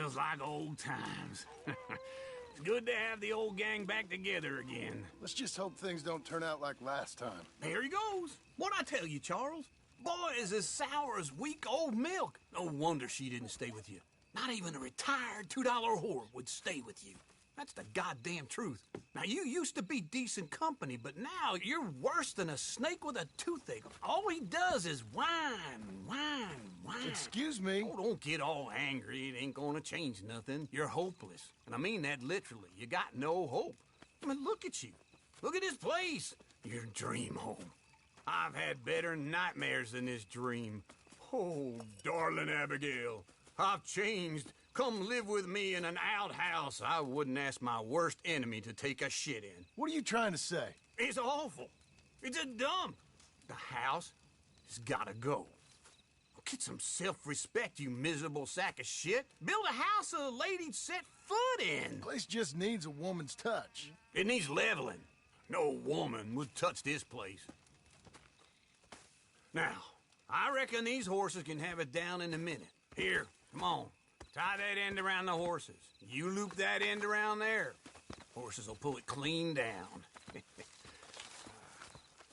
Feels like old times. It's good to have the old gang back together again. Let's just hope things don't turn out like last time. There he goes. What'd I tell you, Charles? Boy is as sour as weak old milk. No wonder she didn't stay with you. Not even a retired $2 whore would stay with you. That's the goddamn truth. Now, you used to be decent company, but now you're worse than a snake with a toothache. All he does is whine, whine, whine. Excuse me? Oh, don't get all angry. It ain't gonna change nothing. You're hopeless. And I mean that literally. You got no hope. I mean, look at you. Look at this place. Your dream home. I've had better nightmares than this dream. Oh, darling Abigail, I've changed. Come live with me in an outhouse I wouldn't ask my worst enemy to take a shit in. What are you trying to say? It's awful. It's a dump. The house has gotta go. Get some self-respect, you miserable sack of shit. Build a house a lady'd set foot in. The place just needs a woman's touch. It needs leveling. No woman would touch this place. Now, I reckon these horses can have it down in a minute. Here, come on. Tie that end around the horses. You loop that end around there. Horses will pull it clean down.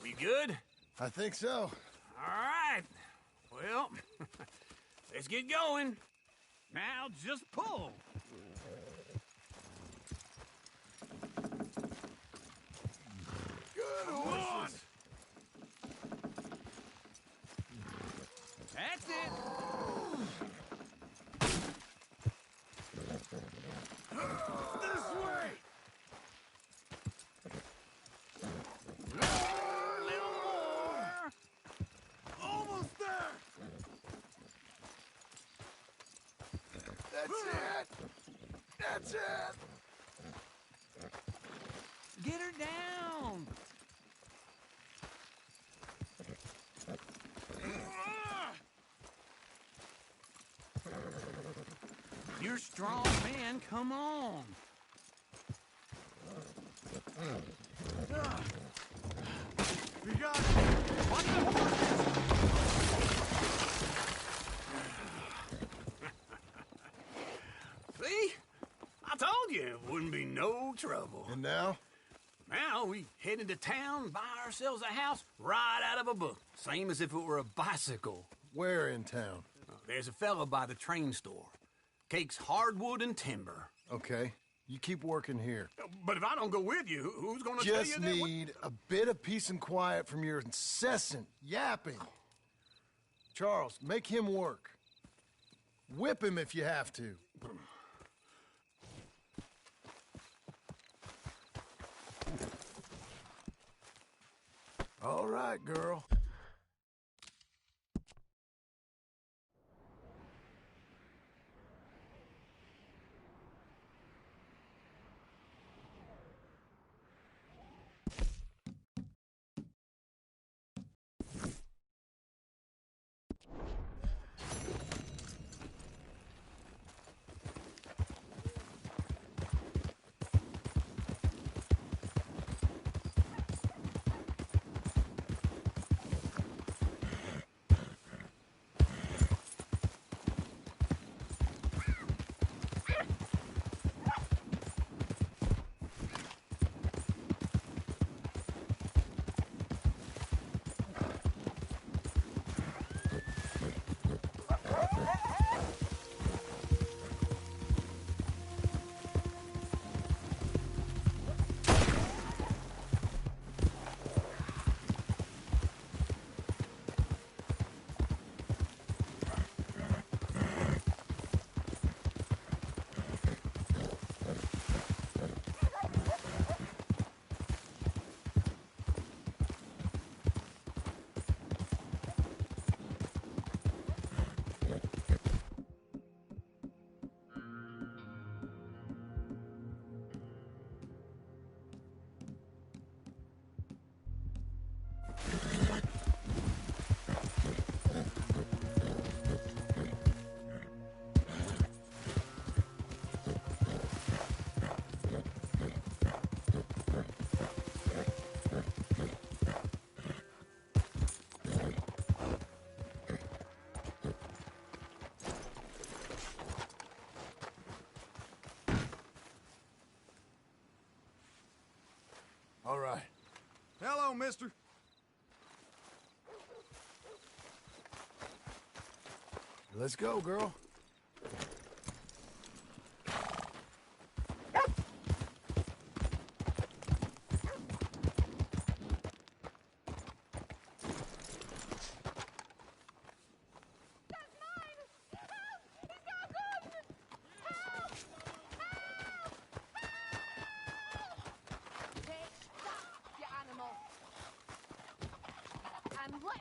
We good? I think so. All right. Well, let's get going. Now just pull. Good horses. That's it. This way! A little more. Almost there! That's it! That's it! Get her down. You're strong, man. Come on. We got it! Watch the horses. See? I told you it wouldn't be no trouble. And now? Now we head into town, buy ourselves a house right out of a book. Same as if it were a bicycle. Where in town? There's a fella by the train store. Cakes hardwood and timber. Okay. You keep working here. But if I don't go with you, who's gonna tell you Just that? need a bit of peace and quiet from your incessant yapping. Charles, make him work. Whip him if you have to. All right, girl. All right. Hello, mister. Let's go, girl. And let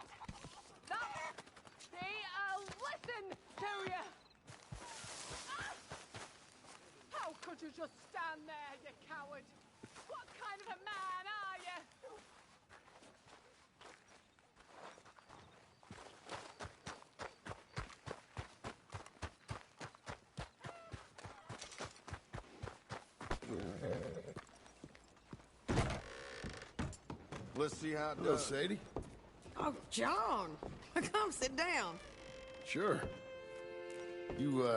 that be a lesson to you. How could you just stand there, you coward? What kind of a man are you? Let's see how it Hello, does. Sadie. Oh, John, come sit down. Sure. You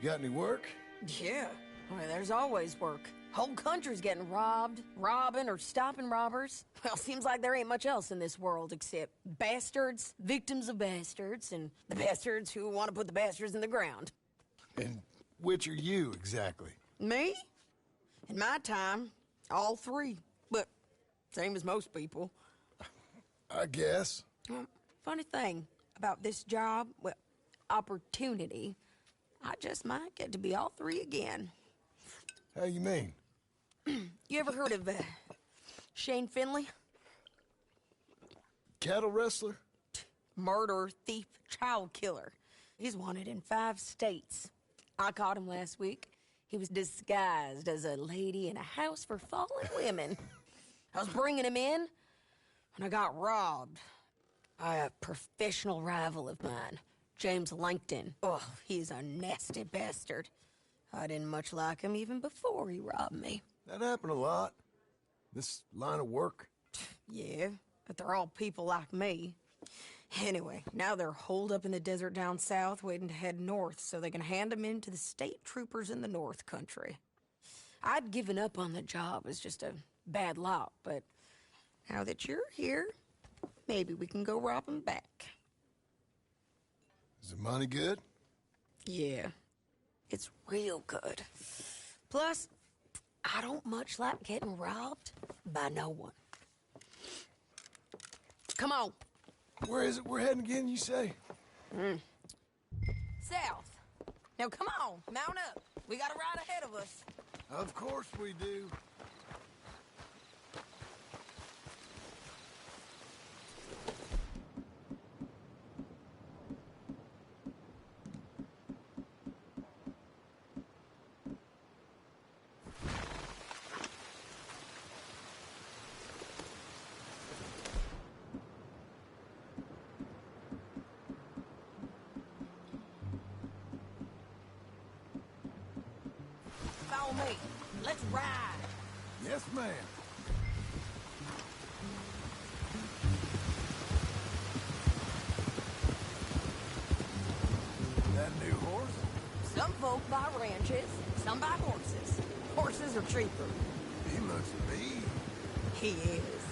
got any work? Yeah, well, there's always work. Whole country's getting robbed, robbing, or stopping robbers. Well, seems like there ain't much else in this world except bastards, victims of bastards, and the bastards who want to put the bastards in the ground. And which are you, exactly? Me? In my time, all three. But same as most people. I guess. Funny thing about this job, well, opportunity, I just might get to be all three again. How you mean? You ever heard of Shane Finley? Cattle wrestler? Murderer, thief, child killer. He's wanted in 5 states. I caught him last week. He was disguised as a lady in a house for fallen women. I was bringing him in, and I got robbed by a professional rival of mine, James Langton. Oh, he's a nasty bastard. I didn't much like him even before he robbed me. That happened a lot. This line of work. Yeah, but they're all people like me. Anyway, now they're holed up in the desert down south, waiting to head north so they can hand them in to the state troopers in the north country. I'd given up on the job as just a bad lot, but now that you're here, maybe we can go rob them back. Is the money good? Yeah, it's real good. Plus, I don't much like getting robbed by no one. Come on. Where is it we're heading again, you say? South. Now come on, mount up. We got a ride ahead of us. Of course we do. Follow me. Let's ride. Yes, ma'am. That new horse? Some folk buy ranches, some buy horses. Horses are cheaper. He looks mean. He is.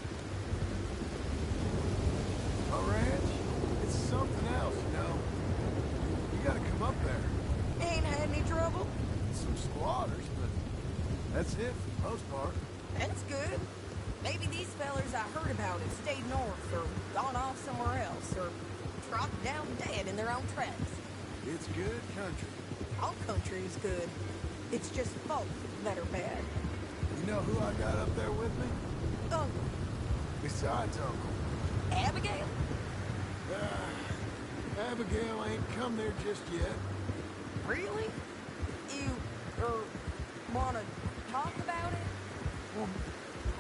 A ranch? It's something else, you know. You gotta come up there. Ain't had any trouble? Some squatters, but that's it for the most part. That's good. Maybe these fellers I heard about have stayed north or gone off somewhere else or dropped down dead in their own tracks. It's good country. All country is good. It's just folk that are bad. You know who I got up there with me? Uncle, Besides Uncle. Abigail? Abigail ain't come there just yet. Really? You, wanna talk about it? Well,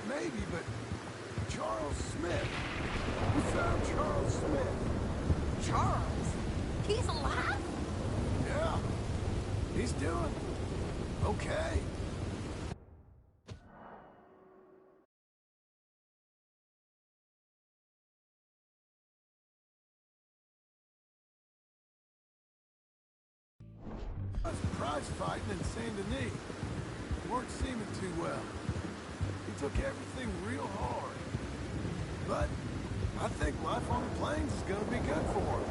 maybe, but Charles Smith. We found Charles Smith. Charles? He's alive? Yeah. He's doing okay. I was prize fighting in Saint Denis. Weren't seeming too well. He took everything real hard. But I think life on the plains is gonna be good for him.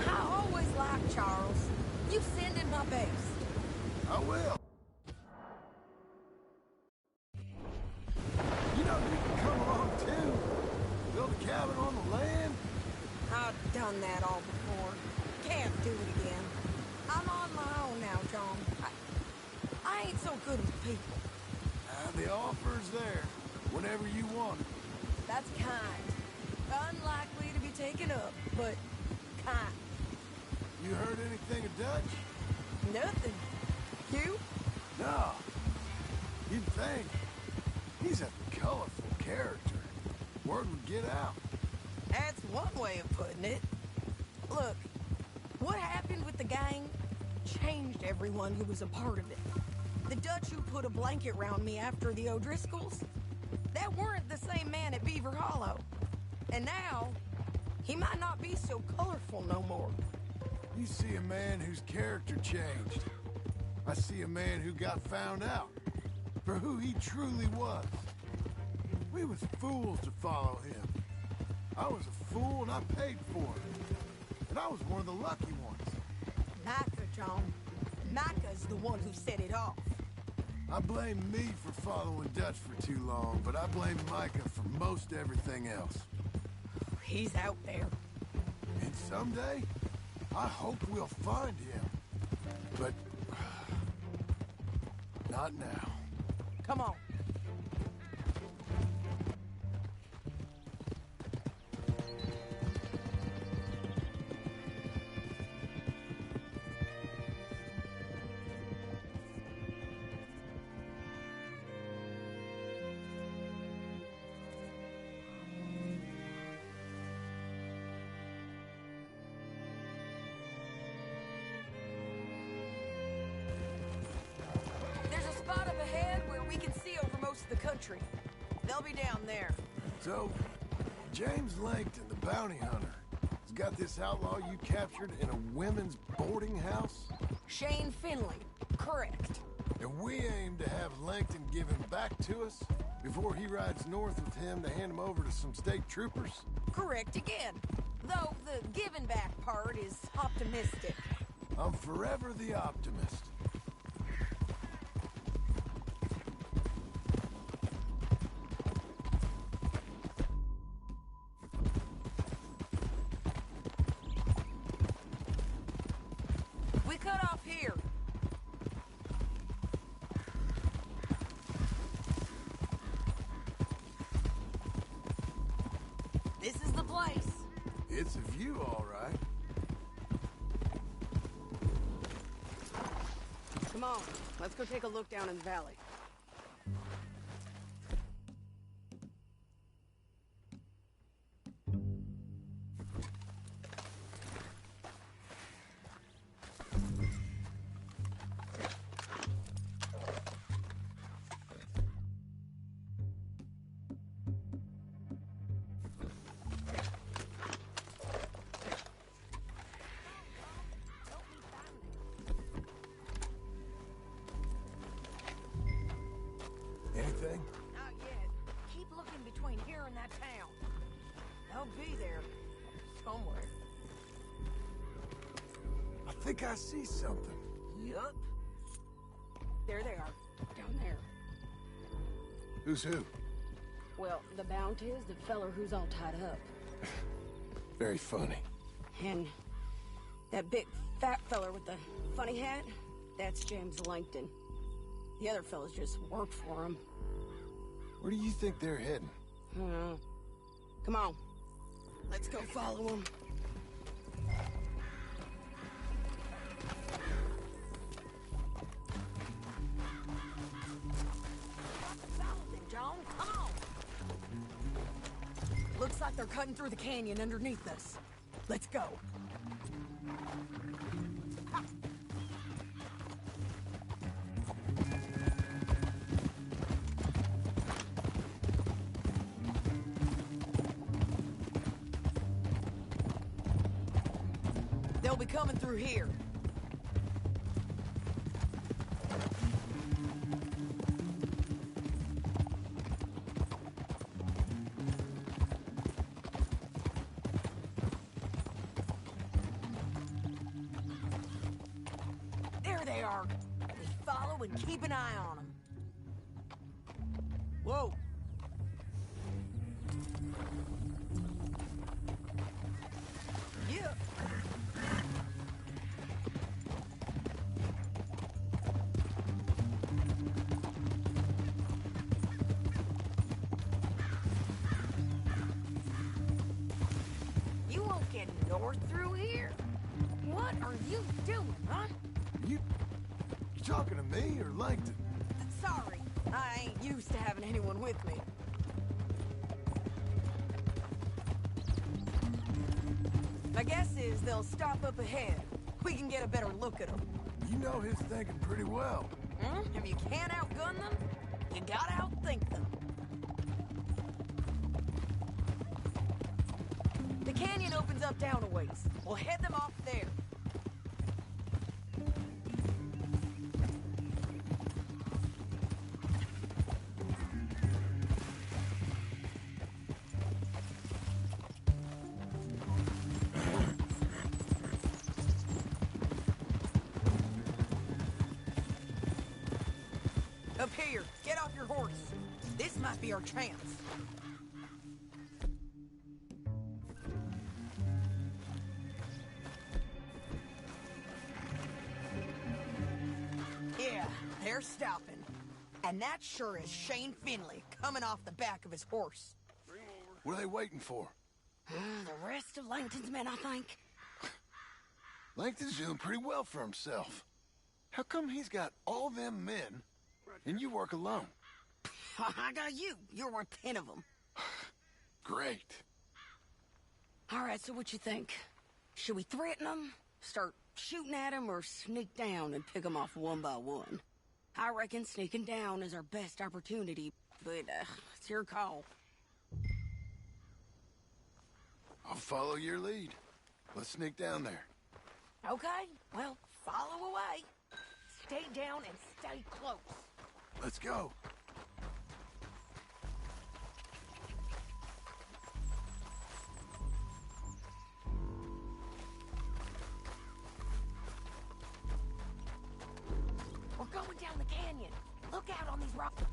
I always like Charles. You send him my best. I will. You know, you can come along too. Build a cabin on the land. I've done that all before. Can't do it again. I'm on my own now, John. I ain't so good with people. The offer's there, whenever you want it. That's kind. Unlikely to be taken up, but kind. You heard anything of Dutch? Nothing. You? No. You'd think. He's a colorful character. Word would get out. That's one way of putting it. Look, what happened with the gang changed everyone who was a part of it. The Dutch who put a blanket round me after the O'Driscolls, that weren't the same man at Beaver Hollow. And now, he might not be so colorful no more. You see a man whose character changed. I see a man who got found out for who he truly was. We was fools to follow him. I was a fool and I paid for it. And I was one of the lucky ones. Micah, John. Micah's the one who set it off. I blame me for following Dutch for too long, but I blame Micah for most everything else. He's out there. And someday, I hope we'll find him. But not now. Come on. The country. They'll be down there. So, James Langton, the bounty hunter, has got this outlaw you captured in a women's boarding house? Shane Finley. Correct. And we aim to have Langton give him back to us before he rides north with him to hand him over to some state troopers? Correct again. Though the giving back part is optimistic. I'm forever the optimist. It's a view, all right. Come on, let's go take a look down in the valley. Anything? Not yet. Keep looking between here and that town. They'll be there. Somewhere. I think I see something. Yup. There they are, down there. Who's who? Well, the Bounty is the feller who's all tied up. Very funny. And that big fat feller with the funny hat, that's James Langton. The other fellas just work for him. Where do you think they're heading? I don't know. Come on. Let's go follow them. Found it, John. Come on. Looks like they're cutting through the canyon underneath us. Let's go. They'll be coming through here. and keep an eye on them. Whoa. Yeah. You won't get north through here? What are you doing, huh? You talking to me or Langton? Sorry, I ain't used to having anyone with me. My guess is they'll stop up ahead. We can get a better look at them. You know his thinking pretty well. If you can't outgun them, you gotta outthink them. The canyon opens up down a ways. We'll head them off there. Up here, get off your horse. This might be our chance. Yeah, they're stopping. And that sure is Shane Finley coming off the back of his horse. What are they waiting for? The rest of Langton's men, I think. Langton's doing pretty well for himself. How come he's got all them men, and you work alone? I got you. You're worth 10 of them. Great. All right, so what you think? Should we threaten them, start shooting at them, or sneak down and pick them off one by one? I reckon sneaking down is our best opportunity, but it's your call. I'll follow your lead. Let's sneak down there. Okay, well, follow away. Stay down and stay close. Let's go. We're going down the canyon. Look out on these rocks.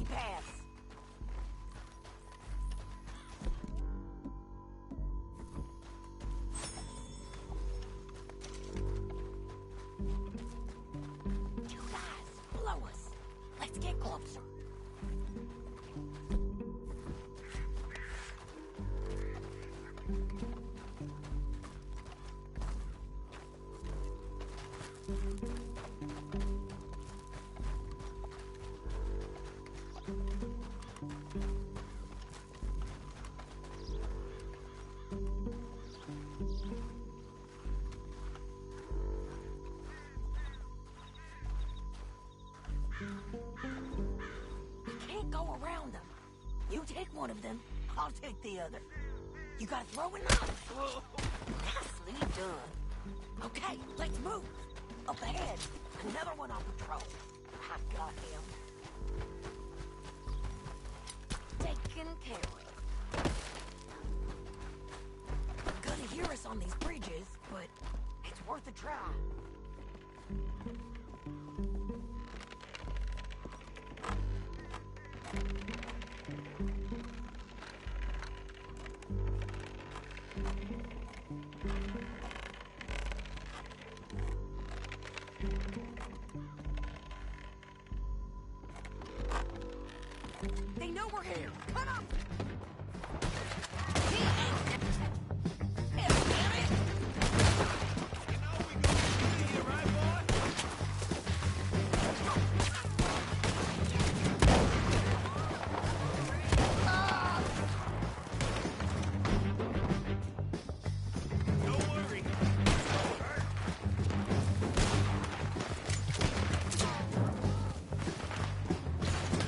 You pass. You guys, blow us. Let's get closer. You can't go around them. You take one of them, I'll take the other. You got a throwing knife? Nicely done. Okay, let's move. Up ahead, another one on patrol. I got him. Taken care of. Gonna hear us on these bridges, but it's worth a try. They know we're here. Come on!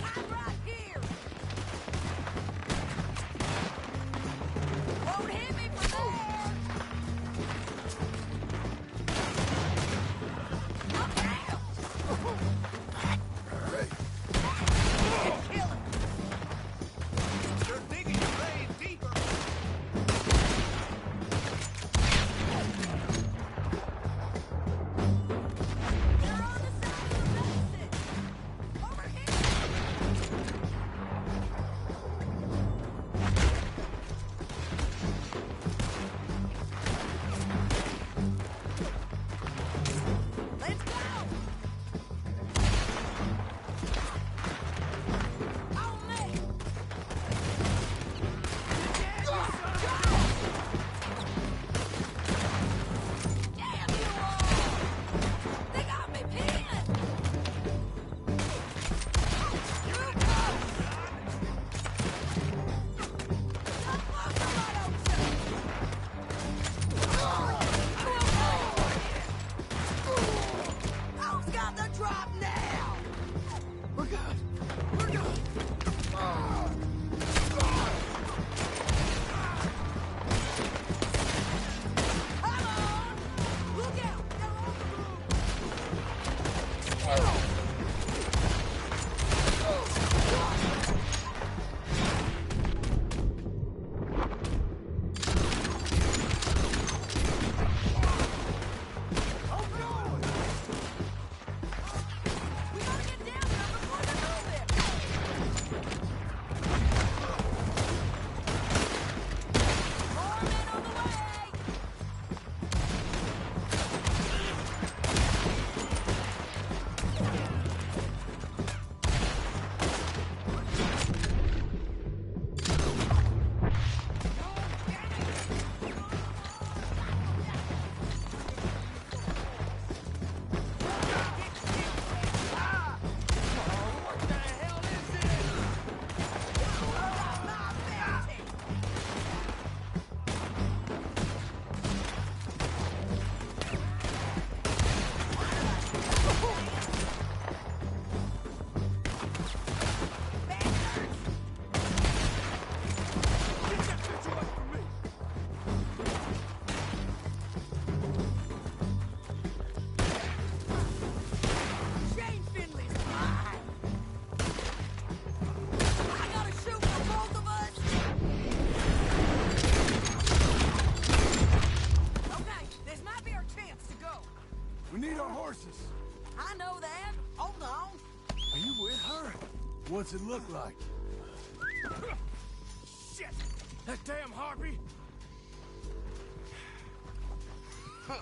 I'm right here! What's it look like? Shit! That damn harpy! Huh.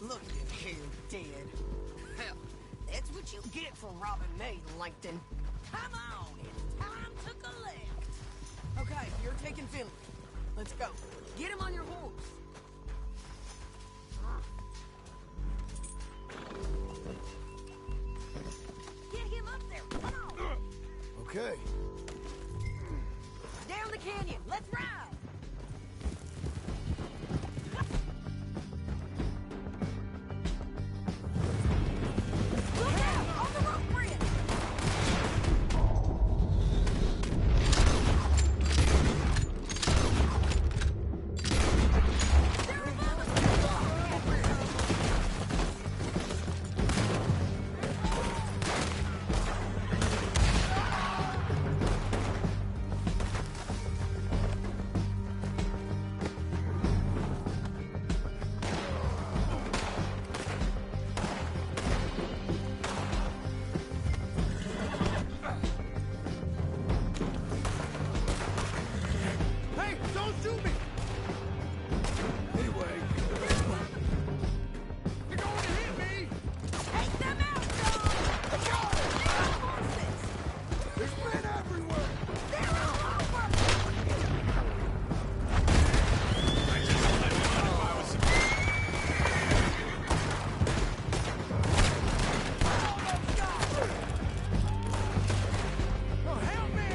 Look at him dead. Hell, that's what you get for robbing me, Langton. Come on, it's time to collect. Okay, you're taking Finley. Let's go. Get him on your horse. Get him up there, come on. Okay. Down the canyon, let's ride. Look out, on the rope bridge. They're above us. Hey, don't shoot me! Anyway, You're going to hit me! Take them out, John! John! They're on horses! there's men everywhere! They're all over! Almost got it. Oh, help me!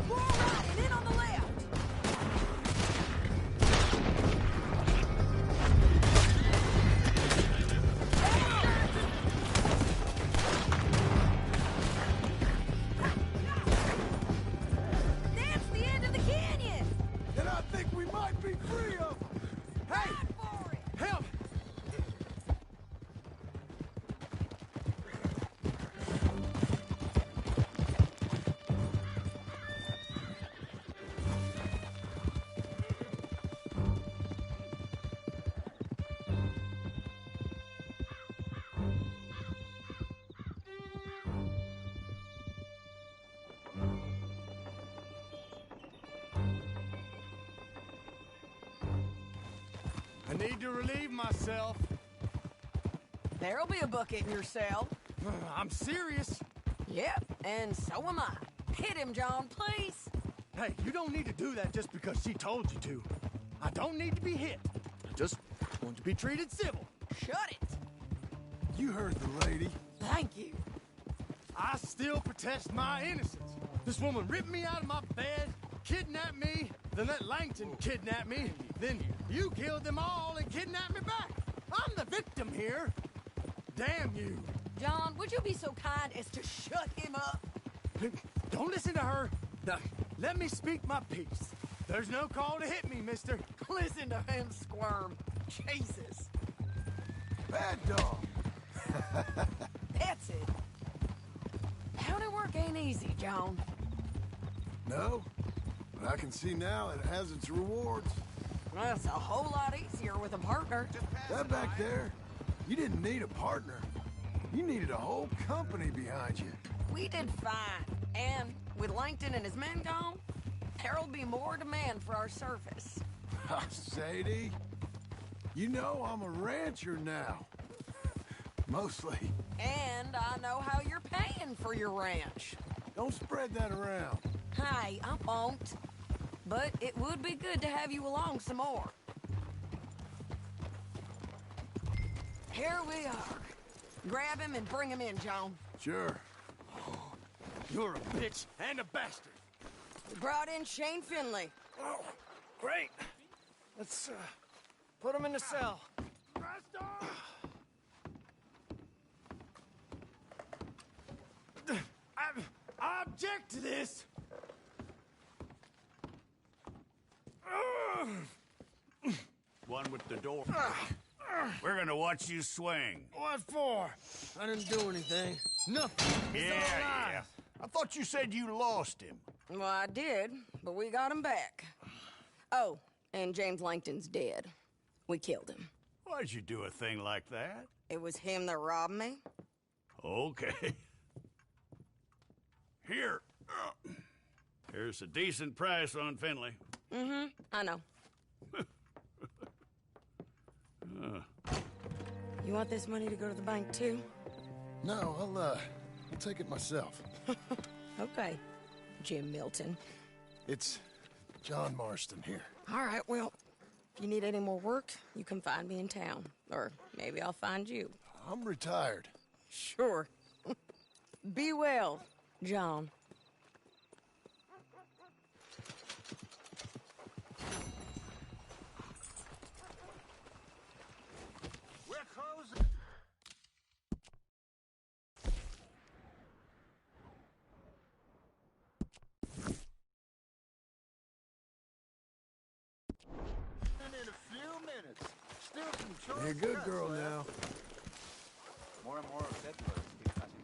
We're all riding in on the left! That's the end of the canyon! And I think we might be free of them! Hey! Ride for it! Help! I need to relieve myself. There'll be a bucket in your cell. I'm serious. Yep, and so am I. Hit him, John, please. Hey, you don't need to do that just because she told you to. I don't need to be hit. I just want to be treated civil. Shut it. You heard the lady. Thank you. I still protest my innocence. This woman ripped me out of my bed, kidnapped me, then let Langton kidnap me, then you killed them all and kidnapped me back. I'm the victim here. Damn you. John, would you be so kind as to shut him up? Don't listen to her. Now, let me speak my piece. There's no call to hit me, mister. Listen to him squirm. Jesus. Bad dog. That's it. County work ain't easy, John. No, but I can see now it has its rewards. Well, it's a whole lot easier with a partner. That back there, you didn't need a partner. You needed a whole company behind you. We did fine. And with Langton and his men gone, there'll be more demand for our service. Sadie, you know I'm a rancher now. Mostly. And I know how you're paying for your ranch. Don't spread that around. Hey, I won't. But it would be good to have you along some more. Here we are. Grab him and bring him in, John. Sure. You're a bitch and a bastard. We brought in Shane Finley. Oh, great. Let's, put him in the cell. I object to this. One with the door. We're gonna watch you swing. What for? I didn't do anything. Nothing. It's all lies. I thought you said you lost him. Well, I did, but we got him back. Oh, and James Langton's dead. We killed him. Why'd you do a thing like that? It was him that robbed me. Okay. Here. Here's a decent price on Finley. I know. You want this money to go to the bank, too? No, I'll take it myself. Okay, Jim Milton. It's John Marston here. All right, well, if you need any more work, you can find me in town. Or maybe I'll find you. I'm retired. Sure. Be well, John. We're closing. In a few minutes. Still some choice You're a good cuts girl left. now. More and more settlers keep passing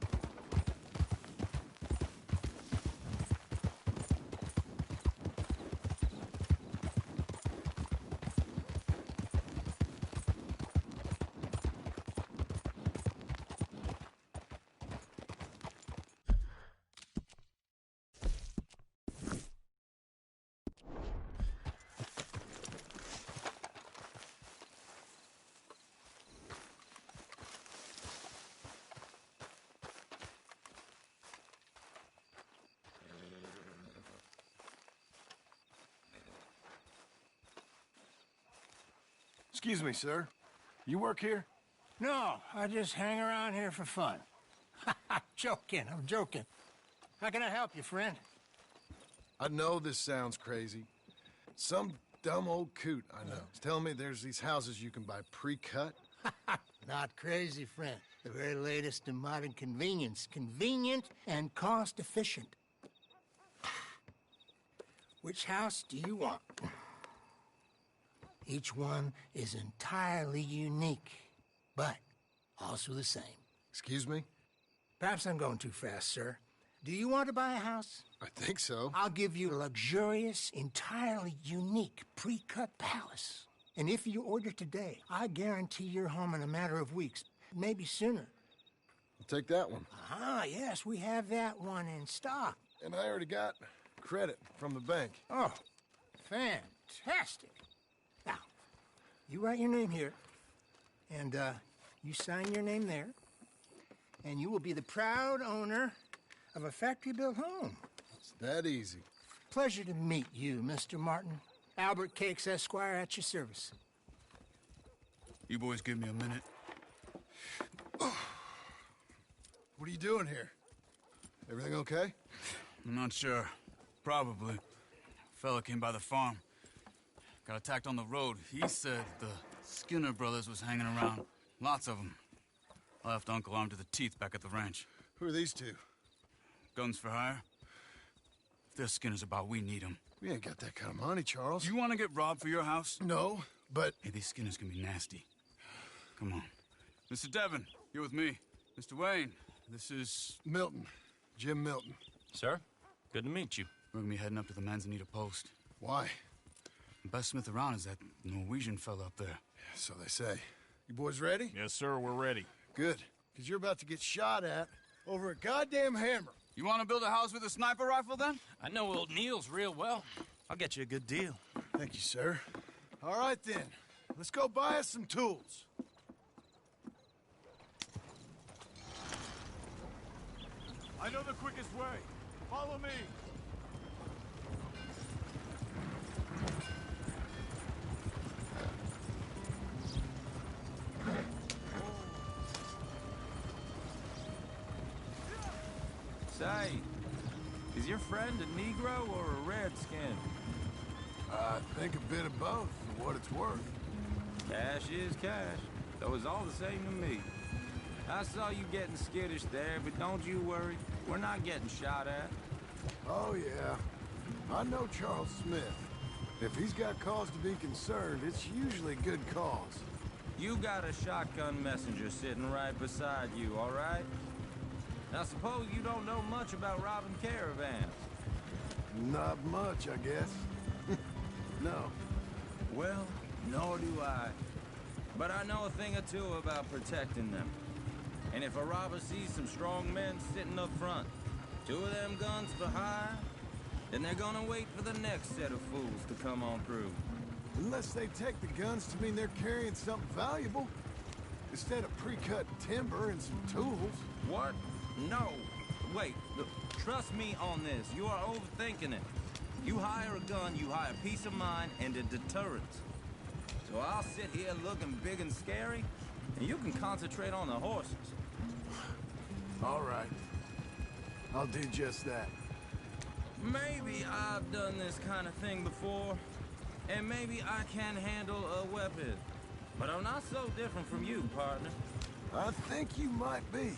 Excuse me, sir. You work here? No, I just hang around here for fun. I'm joking. How can I help you, friend? I know this sounds crazy. Some dumb old coot I know is telling me there's these houses you can buy pre-cut. Not crazy, friend. The very latest in modern convenience. Convenient and cost-efficient. Which house do you want? Each one is entirely unique, but also the same. Excuse me? Perhaps I'm going too fast, sir. Do you want to buy a house? I think so. I'll give you a luxurious, entirely unique pre-cut palace. And if you order today, I guarantee you're home in a matter of weeks, maybe sooner. I'll take that one. Ah, yes, we have that one in stock. And I already got credit from the bank. Oh, fantastic. Now, you write your name here, and you sign your name there, and you will be the proud owner of a factory-built home. It's that easy. Pleasure to meet you, Mr. Martin. Albert Cakes, Esquire, at your service. You boys give me a minute. What are you doing here? Everything okay? I'm not sure. Probably. Fella came by the farm. Got attacked on the road. He said the Skinner brothers was hanging around. Lots of them. I left Uncle armed to the teeth back at the ranch. Who are these two? Guns for hire? If they're Skinner's about, we need them. We ain't got that kind of money, Charles. You want to get robbed for your house? No, but... Hey, these Skinners can be nasty. Come on. Mr. Devon, you're with me. Mr. Wayne, this is... Milton. Jim Milton. Sir, good to meet you. We're gonna be heading up to the Manzanita Post. Why? The best smith around is that Norwegian fella up there. So they say. You boys ready? Yes, sir, we're ready. Good. Because you're about to get shot at over a goddamn hammer. You want to build a house with a sniper rifle, then? I know old Niels real well. I'll get you a good deal. Thank you, sir. All right, then. Let's go buy us some tools. I know the quickest way. Follow me. Say, is your friend a Negro or a Redskin? I think a bit of both, for what it's worth. Cash is cash, though it's all the same to me. I saw you getting skittish there, but don't you worry. We're not getting shot at. Oh, yeah. I know Charles Smith. If he's got cause to be concerned, it's usually good cause. You got a shotgun messenger sitting right beside you, all right? Now, suppose you don't know much about robbing caravans. Not much, I guess. No. Well, nor do I. But I know a thing or two about protecting them. And if a robber sees some strong men sitting up front, 2 of them guns for hire, then they're gonna wait for the next set of fools to come on through. Unless they take the guns to mean they're carrying something valuable. Instead of pre-cut timber and some tools. What? No. Wait, look, trust me on this. You are overthinking it. You hire a gun, you hire peace of mind and a deterrence. So I'll sit here looking big and scary, and you can concentrate on the horses. All right. I'll do just that. Maybe I've done this kind of thing before, and maybe I can handle a weapon. But I'm not so different from you, partner. I think you might be.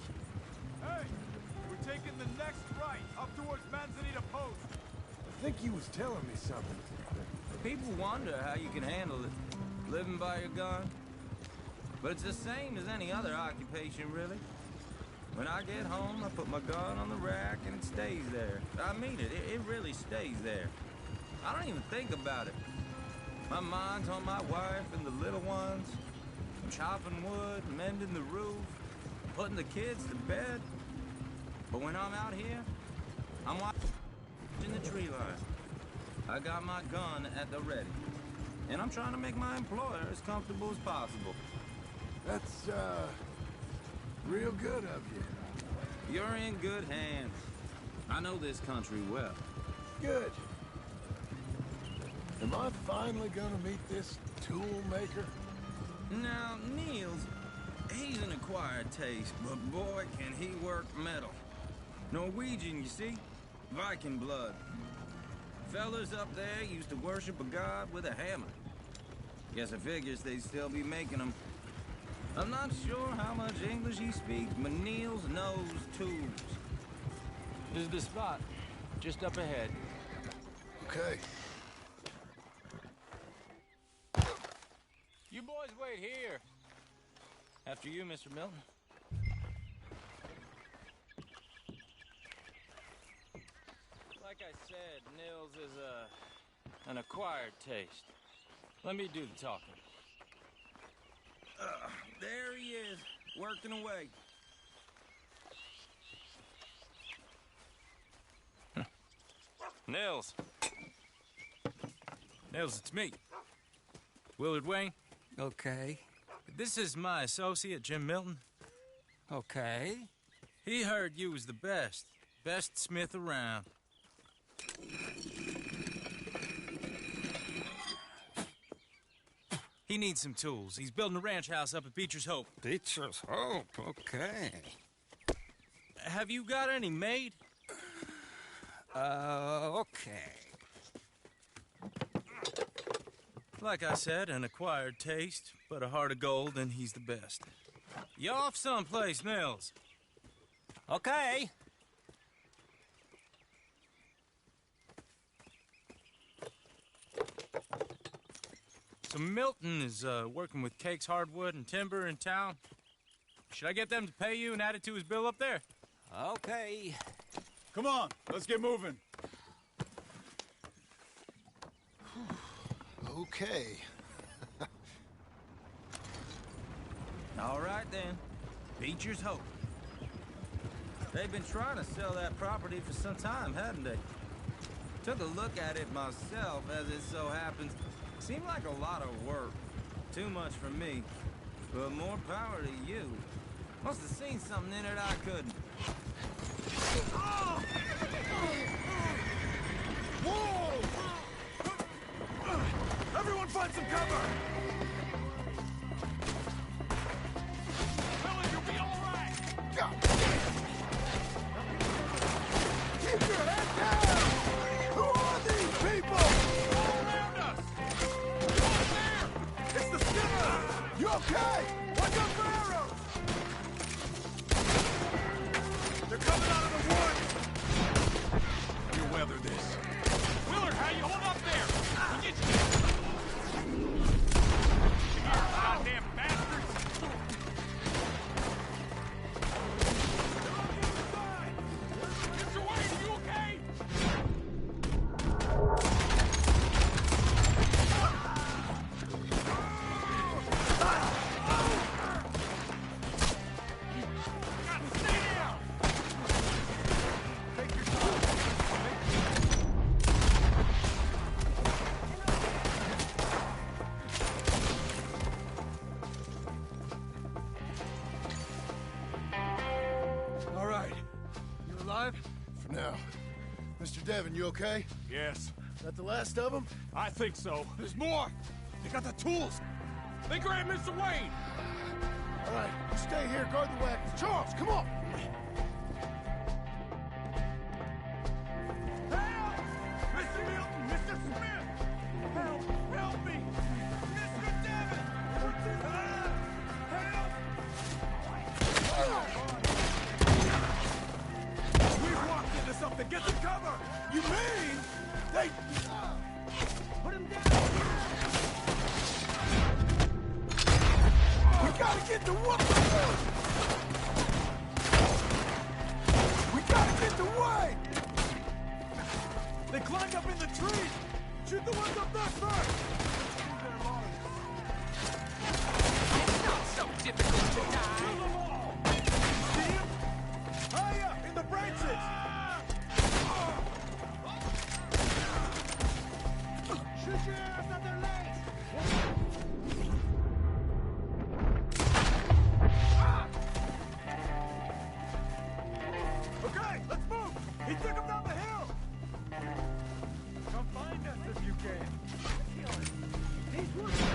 Hey, we're taking the next right, up towards Manzanita Post. I think he was telling me something. People wonder how you can handle it, living by your gun. But it's the same as any other occupation, really. When I get home, I put my gun on the rack and it stays there. I mean it, it really stays there. I don't even think about it. My mind's on my wife and the little ones. I'm chopping wood, mending the roof, putting the kids to bed. But when I'm out here, I'm watching the tree line. I got my gun at the ready. And I'm trying to make my employer as comfortable as possible. That's, real good of you. You're in good hands. I know this country well. Good. Am I finally gonna meet this tool maker? Now, Niels, he's an acquired taste, but boy, can he work metal. Norwegian, you see? Viking blood. Fellas up there used to worship a god with a hammer. Guess I figures they'd still be making them. I'm not sure how much English he speaks, but Niels knows tools. This is the spot, just up ahead. Okay. You boys wait here. After you, Mr. Milton. Like I said, Nils is an acquired taste. Let me do the talking. There he is, working away. Nils. Nils, it's me. Willard Wayne. Okay. This is my associate, Jim Milton. Okay. He heard you was the best. Best smith around. He needs some tools. He's building a ranch house up at Beecher's Hope. Beecher's Hope, okay. Have you got any made? Okay. Like I said, an acquired taste, but a heart of gold, and he's the best. You off someplace, Nils? Okay. So Milton is working with Cake's Hardwood and Timber in town? Should I get them to pay you and add it to his bill up there? Okay. Come on, let's get moving. Okay. All right, then. Beecher's Hope. They've been trying to sell that property for some time, hadn't they? Took a look at it myself, as it so happens. Seemed like a lot of work. Too much for me. But more power to you. Must have seen something in it I couldn't. Whoa! Everyone find some cover! Billy, you'll be all right! Keep your head down! Who are these people? All around us! Over there! It's the Skinner! You okay? Watch out for arrows! They're coming out of the woods! We'll weather this. Willard, how you hold up there? We'll get you. You goddamn bastards! Mr. Wayne, are you okay? Stay down! Take your time. All right. You alive? For now. Mr. Devon, you okay? Yes, That the last of them? I think so. There's more! They got the tools! They grabbed Mr. Wayne! All right, you stay here, guard the wagons. Charles, come on! Help! Mr. Milton! Mr. Smith! Help! Help me! Mr. Devon! Help! We've walked into something! Get some cover! You mean they... Put him down! We gotta get the woman! We gotta get the way! They climbed up in the trees! Shoot the ones up there first! It's not so difficult to die. Kill them all! See him? High up in the branches! Shoot your ass at their legs! Okay, let's move! He took him down the hill! Come find us if you can. He's wounded.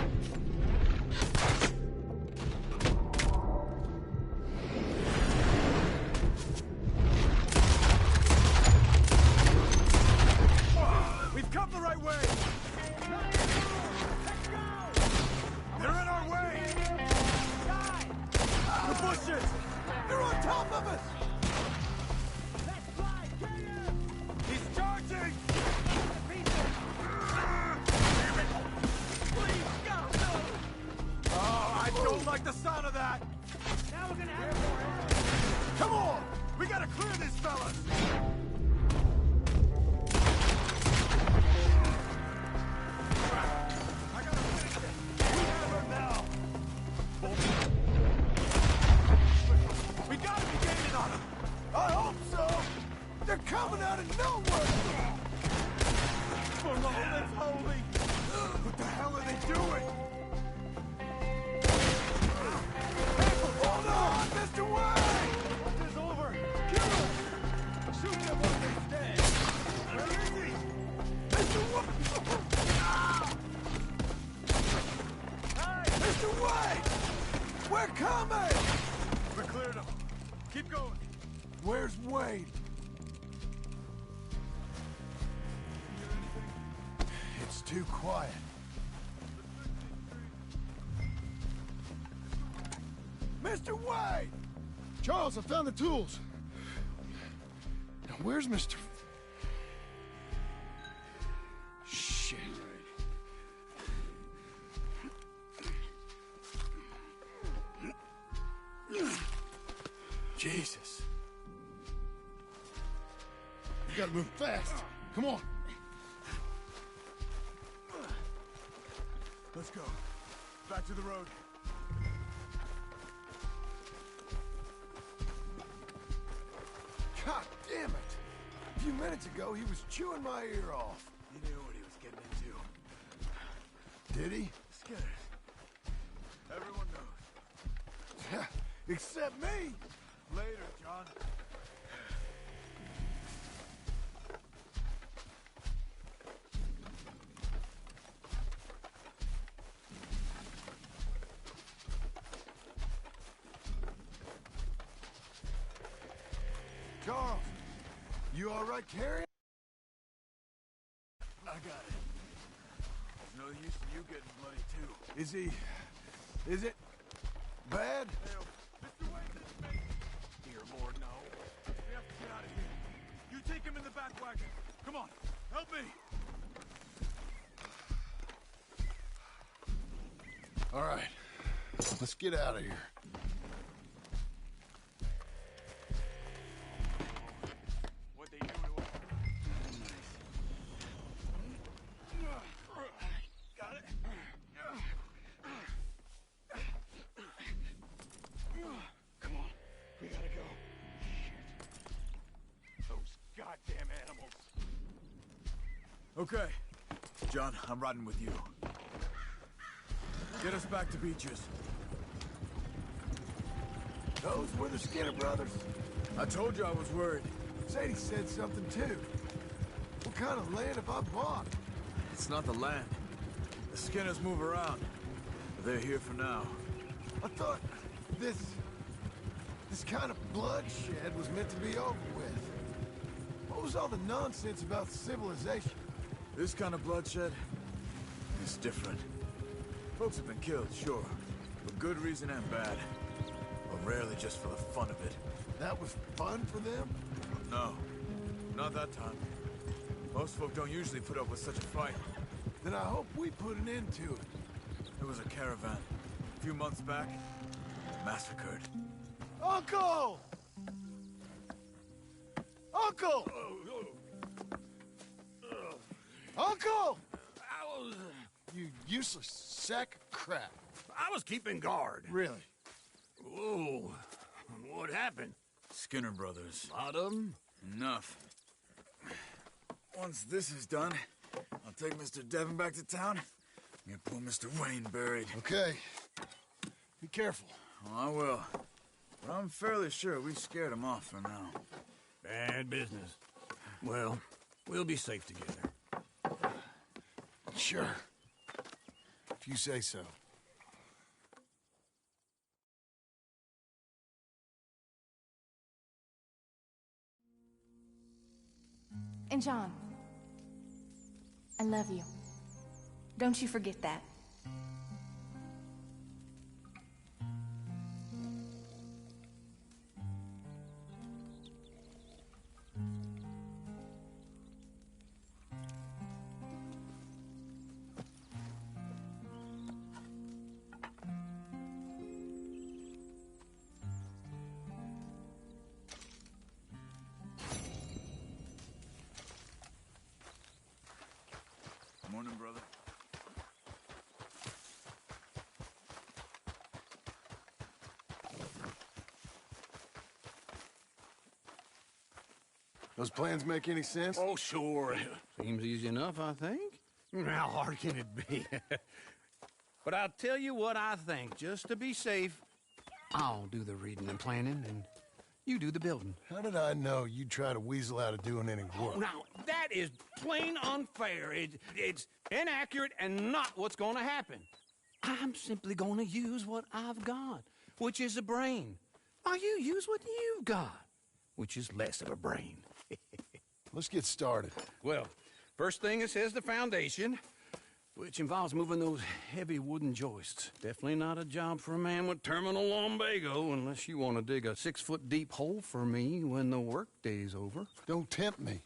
We've come the right way! Let's go! They're in our way! The bushes! They're on top of us! Let's fly! Get him! He's charging! Please, God, no! Oh, I don't like the sound of that! Now we're gonna have more arrows! Come on! We gotta clear these fellas! I gotta finish it! We have her now! We gotta be gaining on them! I hope so! They're coming out of nowhere! For all that's holy! What the hell are they doing? Hold on, Mr. Wayne! Once it's over, kill him! Shoot them when they stay! Where is he? Mr. Wayne! Mr. Wayne! We're coming! We cleared him. Keep going. Where's Wade? It's too quiet. Mr. Wade! Charles, I found the tools. Now, where's Mr. Shit. Jesus. You gotta move fast. Come on. Let's go. Back to the road. God damn it. A few minutes ago, he was chewing my ear off. He knew what he was getting into. Did he? Skinners. Everyone knows. Except me. Later, John. Charles, you all right carrying? I got it. There's no use in you getting bloody, too. Is he... is it... bad? Hell, Mr. Wayne, this is me. Dear Lord, no. We have to get out of here. You take him in the back wagon. Come on, help me. All right. Let's get out of here. What'd they do to him? Got it. Come on, we gotta go. Shit. Those goddamn animals. Okay. John, I'm riding with you. Get us back to Beaches. Those were the Skinner brothers. I told you I was worried. Sadie said something too. What kind of land have I bought? It's not the land. The Skinners move around. But they're here for now. I thought this kind of bloodshed was meant to be over with. What was all the nonsense about civilization? This kind of bloodshed is different. Folks have been killed, sure. For good reason and bad. But rarely just for the fun of it. That was fun for them? No. Not that time. Most folk don't usually put up with such a fight. Then I hope we put an end to it. There was a caravan. A few months back. Massacred. Uncle! Uncle! Uncle! You useless sack of crap. I was keeping guard. Really? Whoa. What happened? Skinner brothers. Lot of them? Enough. Once this is done, I'll take Mr. Devon back to town and get poor Mr. Wayne buried. Okay. Be careful. Oh, I will. But I'm fairly sure we scared him off for now. Bad business. Well, we'll be safe together. Sure. If you say so. And John, I love you. Don't you forget that. Morning, brother. Those plans make any sense? Oh, sure. Seems easy enough, I think. How hard can it be? But I'll tell you what I think. Just to be safe, I'll do the reading and planning, and you do the building. How did I know you'd try to weasel out of doing any work? Now, that is plain unfair. It's inaccurate and not what's going to happen. I'm simply going to use what I've got, which is a brain. While you use what you've got, which is less of a brain. Let's get started. Well, first thing it says the foundation, which involves moving those heavy wooden joists. Definitely not a job for a man with terminal lumbago unless you want to dig a 6-foot deep hole for me when the workday's over. Don't tempt me.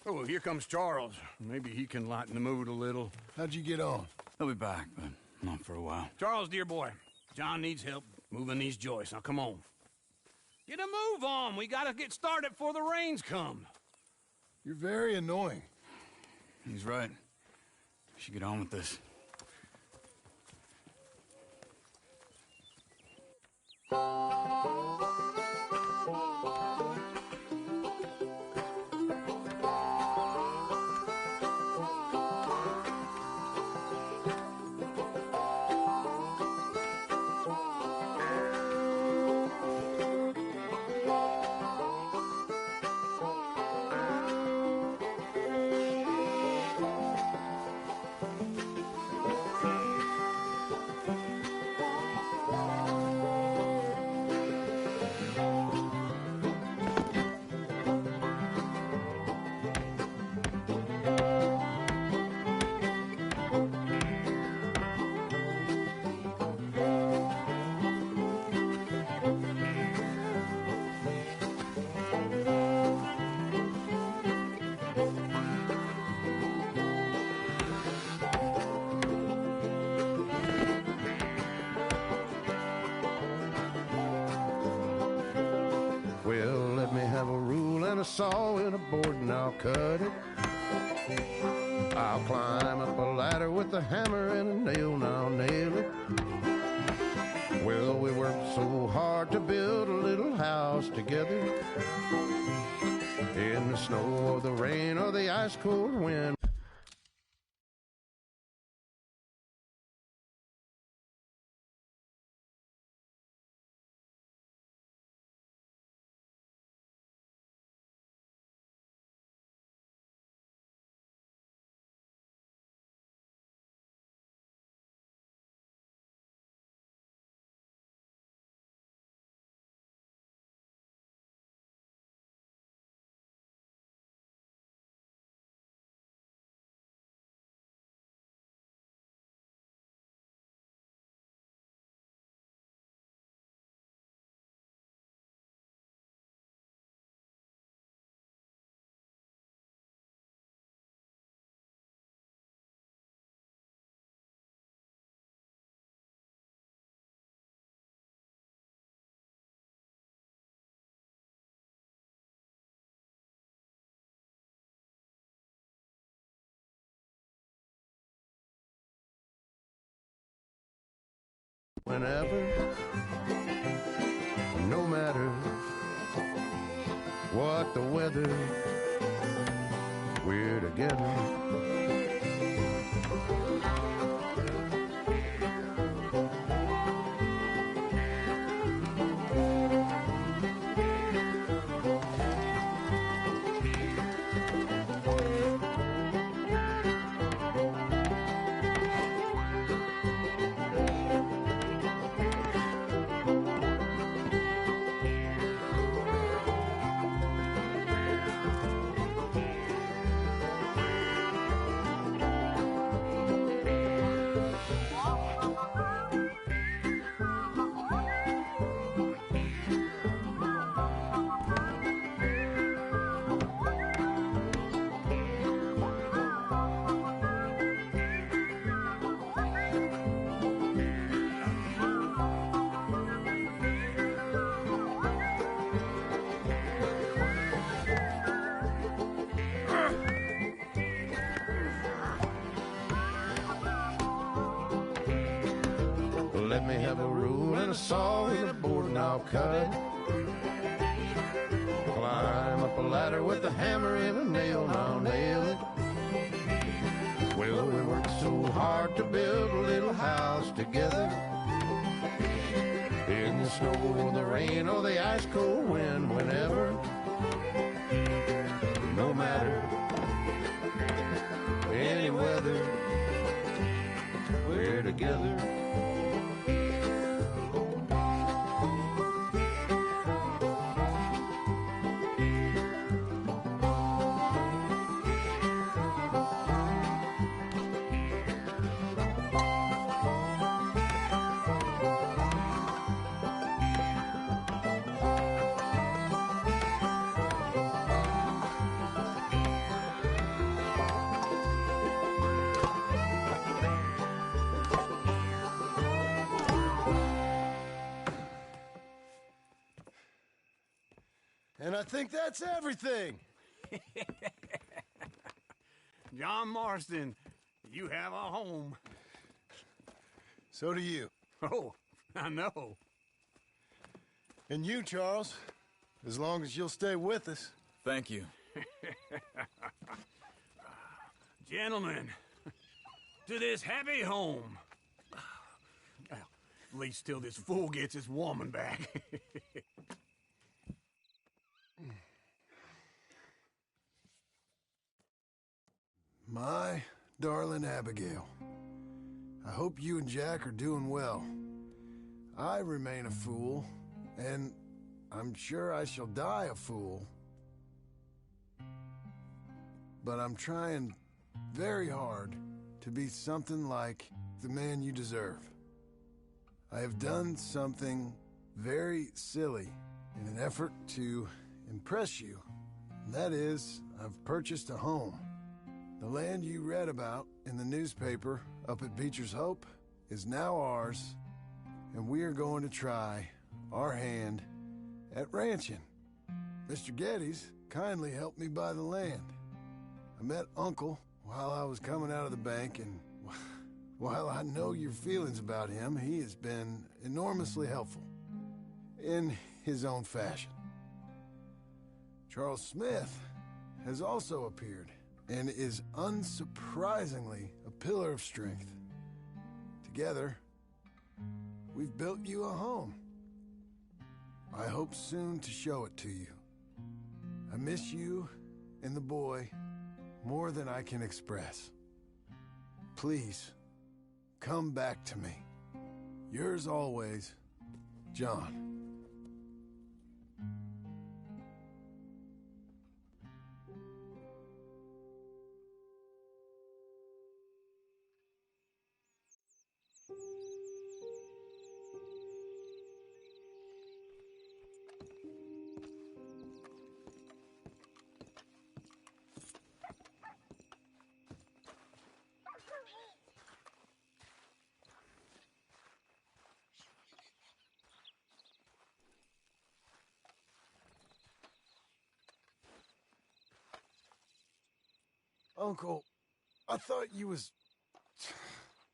Oh, here comes Charles. Maybe he can lighten the mood a little. How'd you get on? He'll be back, but not for a while. Charles, dear boy, John needs help moving these joists. Now, come on. Get a move on. We gotta get started before the rains come. You're very annoying. He's right. We should get on with this. Well, let me have a rule and a saw and a board and I'll cut it. I'll climb up a ladder with a hammer and a nail and I'll nail it. Well, we worked so hard to build a little house together. In the snow or the rain or the ice cold wind. Whenever, no matter what the weather, we're together. Let me have a rule and a saw and a board and I'll cut it. Climb up a ladder with a hammer and a nail and I'll nail it. Well, we worked so hard to build a little house together. In the snow or the rain or the ice cold wind, whenever, no matter any weather, we're together. And I think that's everything. John Marston, you have a home. So do you. Oh, I know. And you, Charles, as long as you'll stay with us. Thank you. Gentlemen, to this happy home. Well, at least till this fool gets his woman back. My darling Abigail, I hope you and Jack are doing well. I remain a fool, and I'm sure I shall die a fool. But I'm trying very hard to be something like the man you deserve. I have done something very silly in an effort to impress you. And that is, I've purchased a home. The land you read about in the newspaper up at Beecher's Hope is now ours, and we are going to try our hand at ranching. Mr. Geddes kindly helped me buy the land. I met Uncle while I was coming out of the bank, and while I know your feelings about him, he has been enormously helpful in his own fashion. Charles Smith has also appeared and is unsurprisingly a pillar of strength. Together, we've built you a home. I hope soon to show it to you. I miss you and the boy more than I can express. Please, come back to me. Yours always, John. Uncle, I thought you was...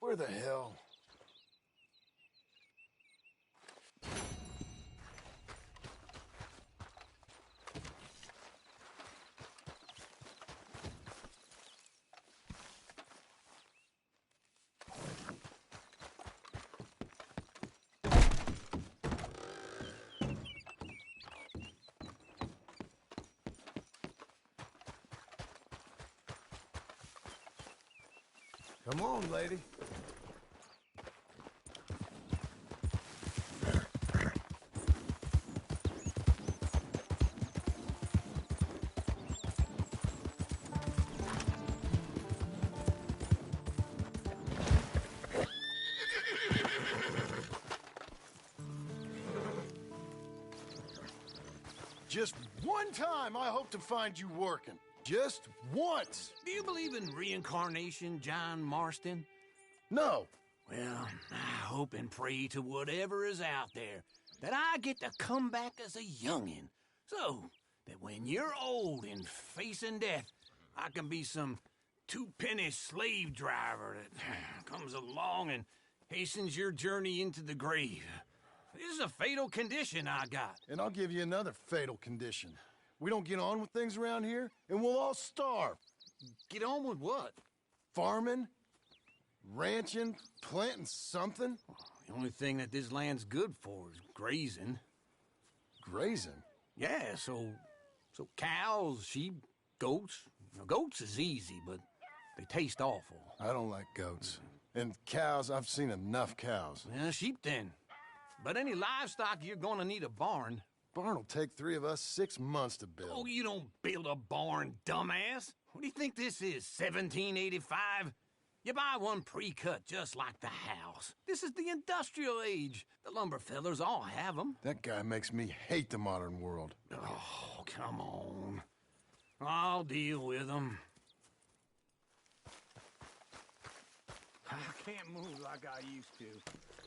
Where the hell? Come on, lady. Just one time I hope to find you working. Just once. Do you believe in reincarnation, John Marston? No. Well, I hope and pray to whatever is out there that I get to come back as a youngin', so that when you're old and facing death, I can be some two-penny slave driver that comes along and hastens your journey into the grave. This is a fatal condition I got. And I'll give you another fatal condition. We don't get on with things around here, and we'll all starve. Get on with what? Farming, ranching, planting something. The only thing that this land's good for is grazing. Grazing? Yeah, so cows, sheep, goats. Now, goats is easy, but they taste awful. I don't like goats. And cows, I've seen enough cows. Yeah, sheep then. But any livestock, you're gonna need a barn. Barn will take 3 of us 6 months to build. Oh, you don't build a barn, dumbass. What do you think this is, 1785? You buy one pre-cut just like the house. This is the industrial age. The lumber fellers all have them. That guy makes me hate the modern world. Oh, come on. I'll deal with them. I can't move like I used to.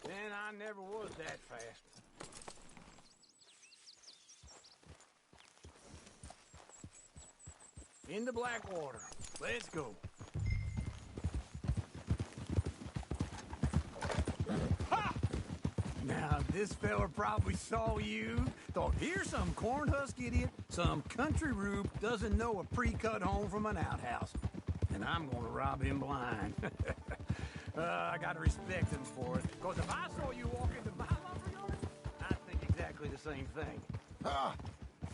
And I never was that fast. into Blackwater. Let's go. Ha! Now, this fella probably saw you, thought, here's some cornhusk idiot, some country rube doesn't know a pre-cut home from an outhouse. And I'm gonna rob him blind. I gotta respect him for it, because if I saw you walk into my lumberyard, I'd think exactly the same thing.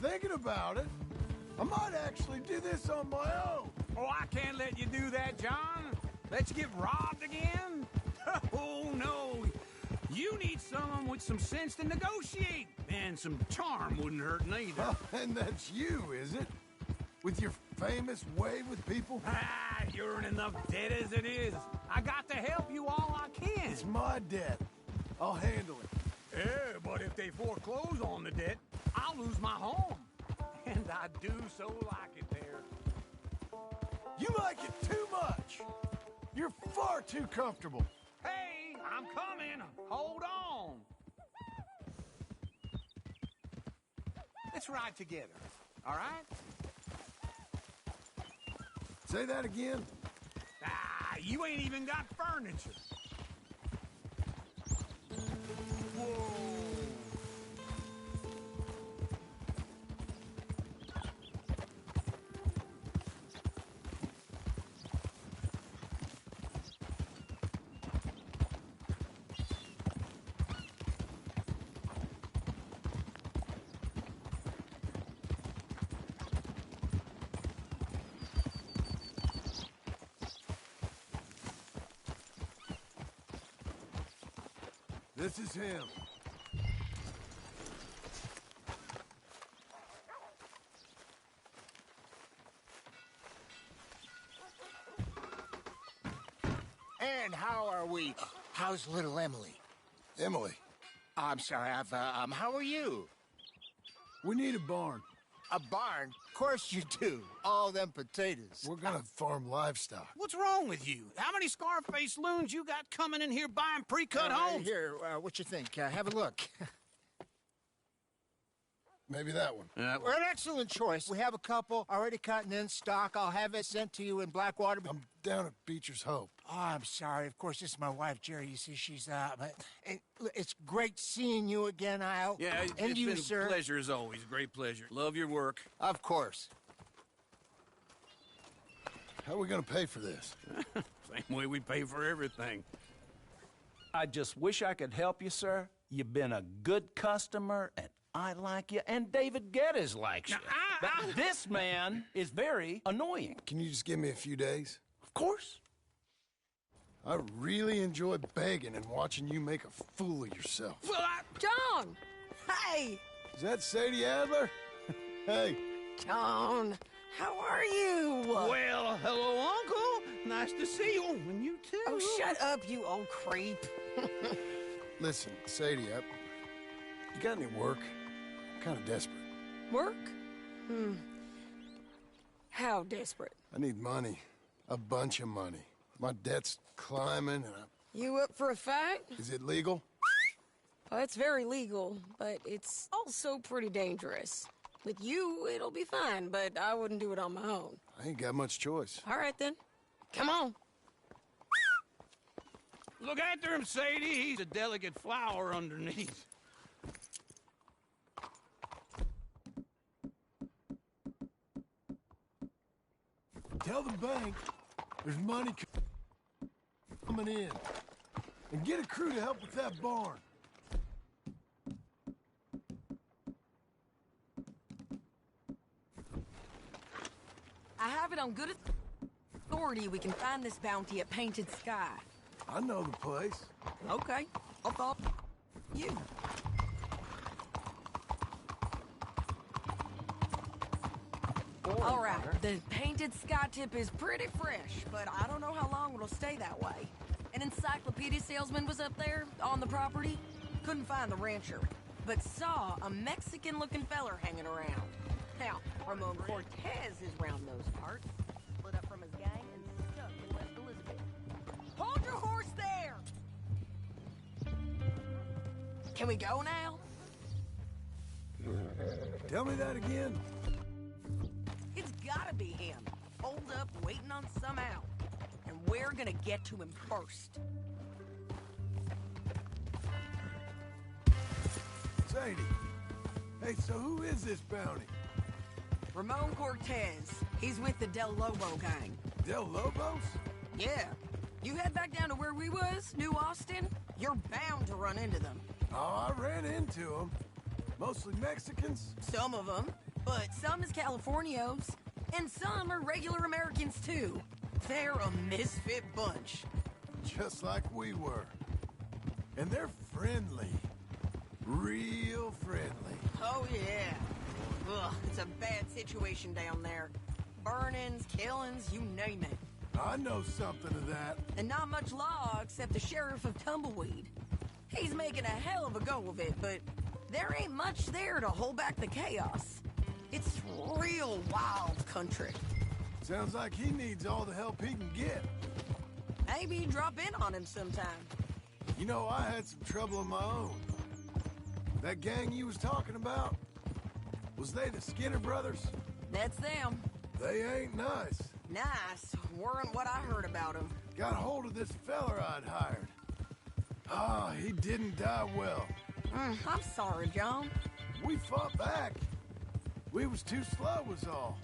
Thinking about it, I might actually do this on my own. Oh, I can't let you do that, John. Let you get robbed again? Oh, no. You need someone with some sense to negotiate. And some charm wouldn't hurt neither. And that's you, is it? With your famous way with people? You're in enough debt as it is. I got to help you all I can. It's my debt. I'll handle it. Yeah, but if they foreclose on the debt, I'll lose my home. And I do so like it there. You like it too much. You're far too comfortable. Hey, I'm coming. Hold on. Let's ride together, all right? Say that again? You ain't even got furniture. Whoa. This is him. And how are we? How's little Emily? Emily. I'm sorry, how are you? We need a barn. A barn? Of course you do. All them potatoes. We're gonna farm livestock. What's wrong with you? How many Scarface loons you got coming in here buying pre-cut homes? Here, what you think? Have a look. Maybe that one. Well, an excellent choice. We have a couple already cut and in stock. I'll have it sent to you in Blackwater. I'm down at Beecher's Hope. Oh, I'm sorry. Of course, this is my wife, Jerry. You see, she's it's great seeing you again, Al. Yeah, and it's you, been sir. a pleasure as always. Great pleasure. Love your work. Of course. How are we gonna pay for this? Same way we pay for everything. I just wish I could help you, sir. You've been a good customer, and I like you, and David Geddes likes you. But this man is very annoying. Can you just give me a few days? Of course. I really enjoy begging and watching you make a fool of yourself. Well, John! Hey! Is that Sadie Adler? Hey. John, how are you? Well, hello, Uncle. Nice to see you. And you too. Oh, shut up, you old creep. Listen, Sadie, you got any work? I'm kind of desperate. Work? How desperate? I need money. A bunch of money. My debt's climbing, and You up for a fight? Is it legal? Well, it's very legal, but it's also pretty dangerous. With you, it'll be fine, but I wouldn't do it on my own. I ain't got much choice. All right, then. Come on. Look after him, Sadie. He's a delicate flower underneath. Tell the bank there's money coming in. And get a crew to help with that barn. I have it on good authority we can find this bounty at Painted Sky. I know the place. Okay. I thought you. All right, the Painted Sky tip is pretty fresh, but I don't know how long it'll stay that way. An encyclopedia salesman was up there on the property. Couldn't find the rancher, but saw a Mexican-looking feller hanging around. Now, Ramon Cortez is round those parts, split up from his gang and stuck in West Elizabeth. Hold your horse there! Can we go now? Tell me that again. It's gotta be him. holed up waiting on some out. And we're gonna get to him first. Sadie. Hey, so who is this bounty? Ramon Cortez. He's with the Del Lobo gang. Del Lobos? Yeah. You head back down to where we was, New Austin, you're bound to run into them. Oh, I ran into them. Mostly Mexicans? Some of them, but some is Californios, and some are regular Americans too. They're a misfit bunch. Just like we were. And they're friendly. Real friendly. Oh, yeah. Ugh, it's a bad situation down there. Burnings, killings, you name it. I know something of that. And not much law except the sheriff of Tumbleweed. He's making a hell of a go of it, but there ain't much there to hold back the chaos. It's real wild country. Sounds like he needs all the help he can get. Maybe drop in on him sometime. You know, I had some trouble of my own. That gang you was talking about, was they the Skinner brothers? That's them. They ain't nice. Nice. Weren't what I heard about them. Got hold of this feller I'd hired. Ah, he didn't die well. I'm sorry, John. We fought back. We was too slow was all.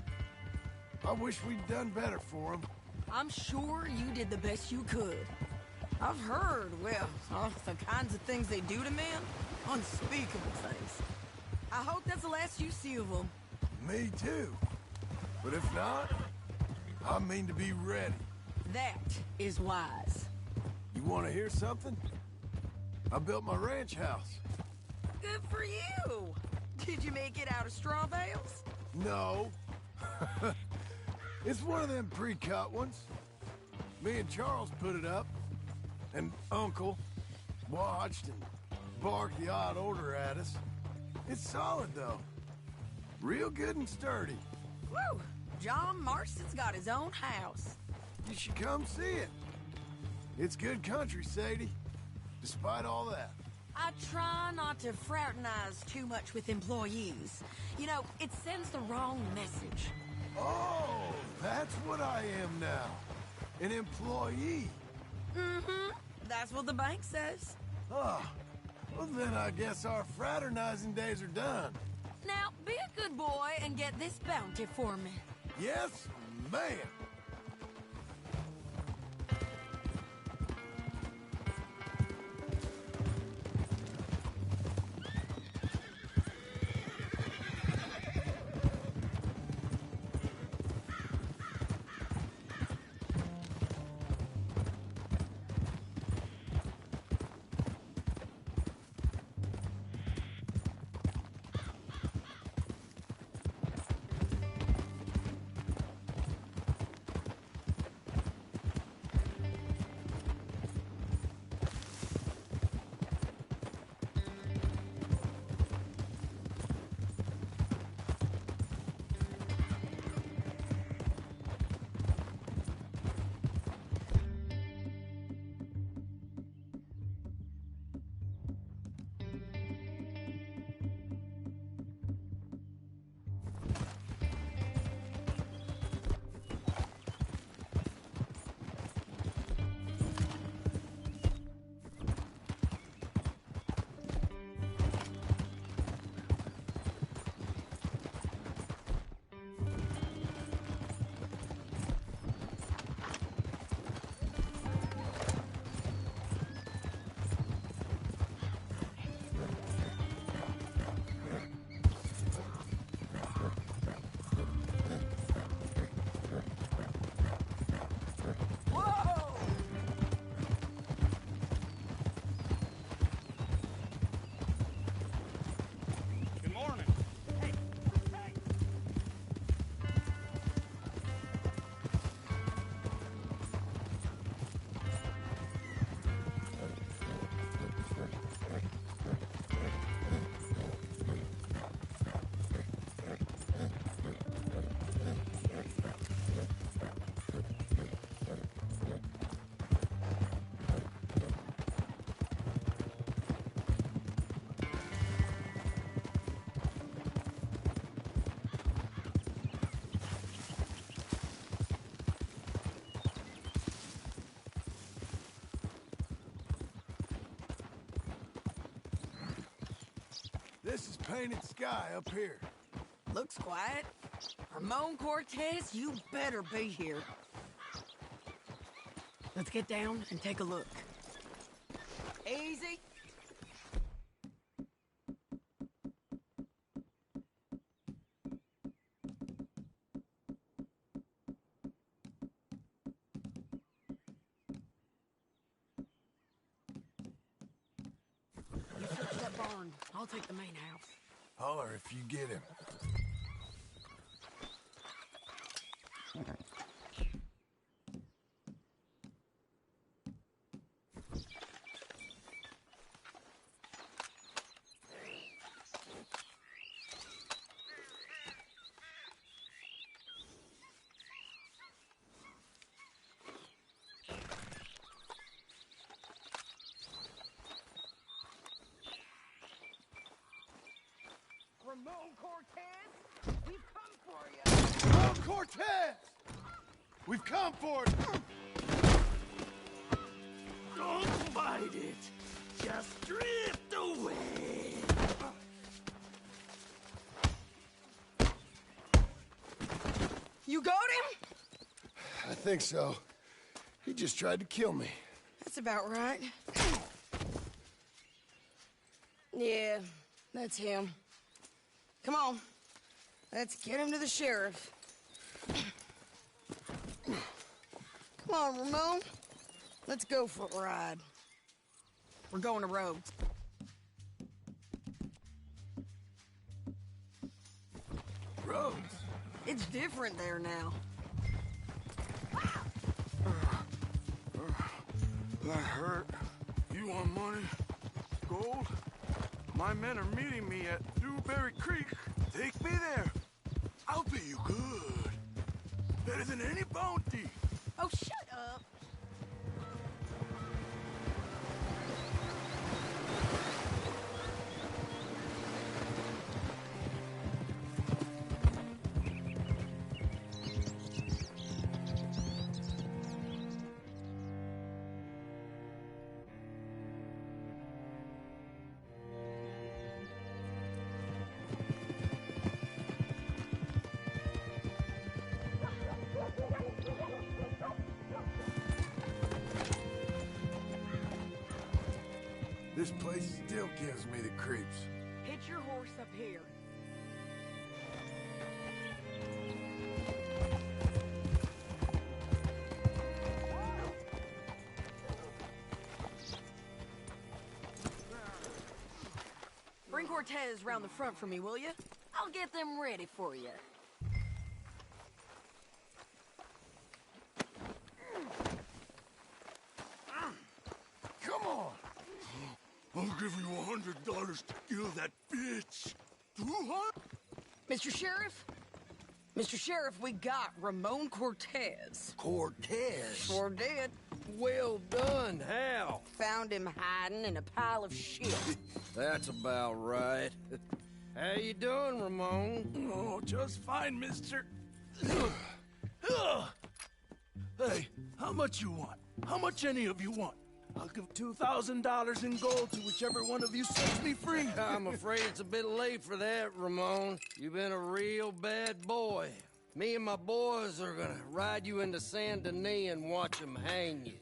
I wish we'd done better for him. I'm sure you did the best you could. I've heard, well, the kinds of things they do to men. Unspeakable things. I hope that's the last you see of them. Me too. But if not, I mean to be ready. That is wise. You want to hear something? I built my ranch house. Good for you. Did you make it out of straw bales? No. It's one of them pre-cut ones. Me and Charles put it up. And Uncle watched and barked the odd order at us. It's solid, though. Real good and sturdy. Woo! John Marston's got his own house. You should come see it. It's good country, Sadie. Despite all that. I try not to fraternize too much with employees. You know, it sends the wrong message. Oh, that's what I am now. An employee. Mm-hmm. That's what the bank says. Oh, well then I guess our fraternizing days are done. Now, be a good boy and get this bounty for me. Yes, ma'am. This is painted sky up here. Looks quiet. Ramon Cortez, you better be here. Let's get down and take a look. Easy. You fix that barn. I'll take the main house. Holler if you get him. Ramon Cortez, we've come for you. Ramon Cortez! We've come for it! Don't fight it. Just drift away. You got him? I think so. He just tried to kill me. That's about right. Yeah, that's him. Come on. Let's get him to the sheriff. Come on, Ramon. Let's go for a ride. We're going to Rhodes. Rhodes? It's different there now. That hurt. You want money? Gold? My men are meeting me at Dewberry Creek. Take me there. I'll pay you good. Better than any bounty. Oh, shut up. This place still gives me the creeps. Hitch your horse up here. Bring Cortez round the front for me, will you? I'll get them ready for you. Come on! I'll give you $100 to kill that bitch. 200? Mr. Sheriff? Mr. Sheriff, we got Ramon Cortez. Cortez? Sure did. Well done. How? Found him hiding in a pile of shit. That's about right. How you doing, Ramon? Oh, just fine, mister. Hey, how much you want? How much any of you want? I'll give $2,000 in gold to whichever one of you sets me free. I'm afraid it's a bit late for that, Ramon. You've been a real bad boy. Me and my boys are gonna ride you into Saint Denis and watch them hang you.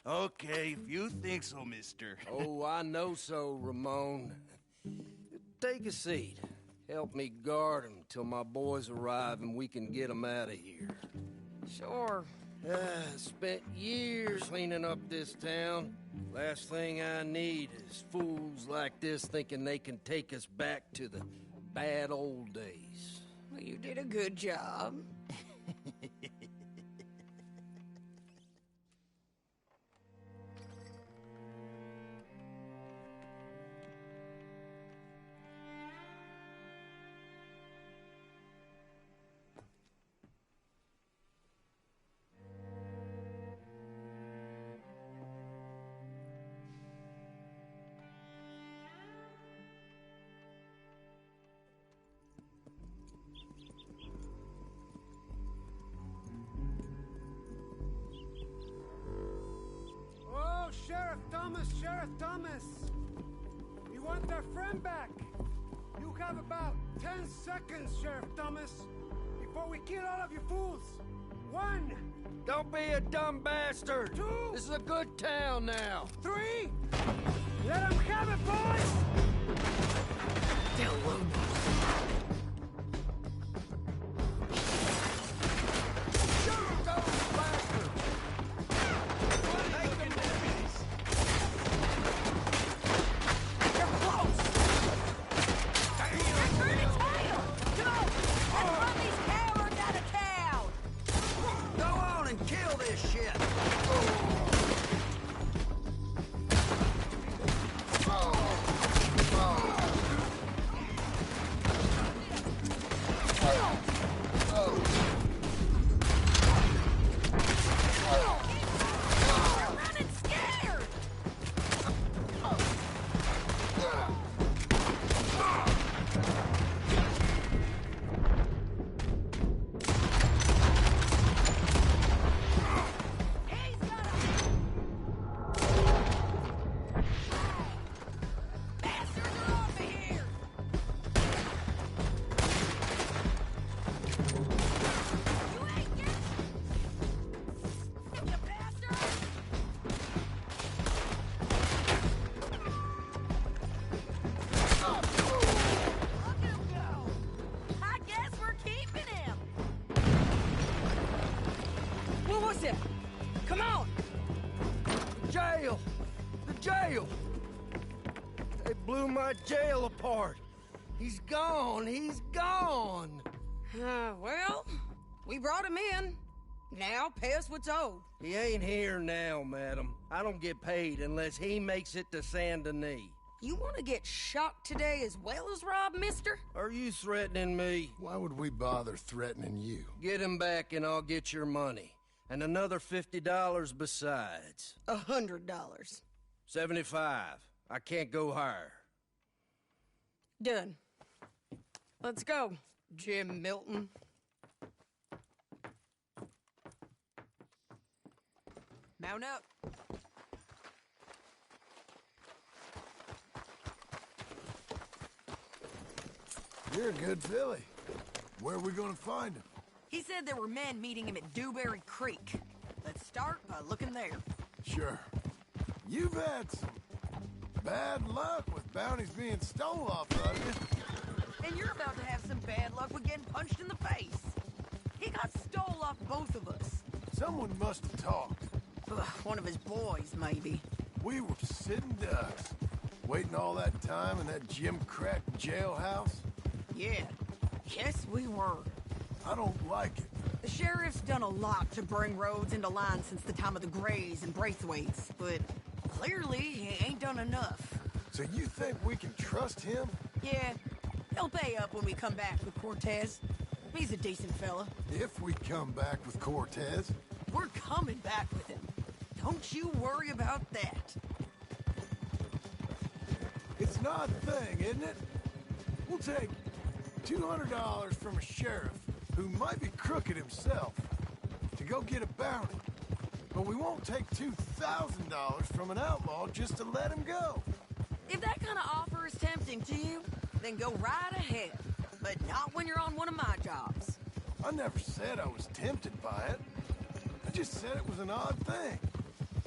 Okay, if you think so, mister. Oh, I know so, Ramon. Take a seat. Help me guard them till my boys arrive and we can get them out of here. Sure. Spent years cleaning up this town. Last thing I need is fools like this thinking they can take us back to the bad old days. Well, you did a good job. Sheriff Thomas! want their friend back. You have about 10 seconds, Sheriff Thomas, before we kill all of you fools. 1. Don't be a dumb bastard. 2. This is a good town now. 3. Let them have it, boys! Download. Come on! Jail! The jail! They blew my jail apart. He's gone. He's gone. Well, we brought him in. Now pay us what's owed. He ain't here now, madam. I don't get paid unless he makes it to Saint Denis. You want to get shot today as well as rob, mister? Are you threatening me? Why would we bother threatening you? Get him back and I'll get your money. And another $50 besides. $100. 75. I can't go higher. Done. Let's go, Jim Milton. Mount up. You're a good filly. Where are we gonna find him? He said there were men meeting him at Dewberry Creek. Let's start by looking there. Sure. You've had some bad luck with bounties being stole off of you. And you're about to have some bad luck with getting punched in the face. He got stole off both of us. Someone must have talked. One of his boys, maybe. We were sitting ducks, waiting all that time in that gim-crack jailhouse. Yeah. Yes, we were. I don't like it. The sheriff's done a lot to bring roads into line since the time of the Grays and Braithwaites, but clearly he ain't done enough. So you think we can trust him? Yeah. He'll pay up when we come back with Cortez. He's a decent fella. If we come back with Cortez. We're coming back with him. Don't you worry about that. It's an odd thing, isn't it? We'll take $200 from a sheriff who might be crooked himself to go get a bounty. But we won't take $2,000 from an outlaw just to let him go. If that kind of offer is tempting to you, then go right ahead. But not when you're on one of my jobs. I never said I was tempted by it. I just said it was an odd thing.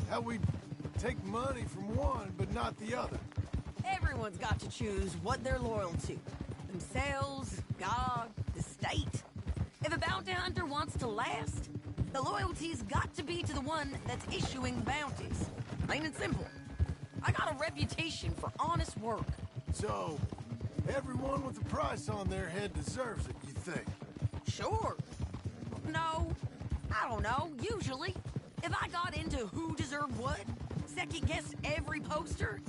How we take money from one, but not the other. Everyone's got to choose what they're loyal to. Themselves, God, the state. If a bounty hunter wants to last, the loyalty's got to be to the one that's issuing bounties. Plain and simple. I got a reputation for honest work. So, everyone with a price on their head deserves it, you think? Sure. No, I don't know, usually. If I got into who deserved what, second-guessed every poster,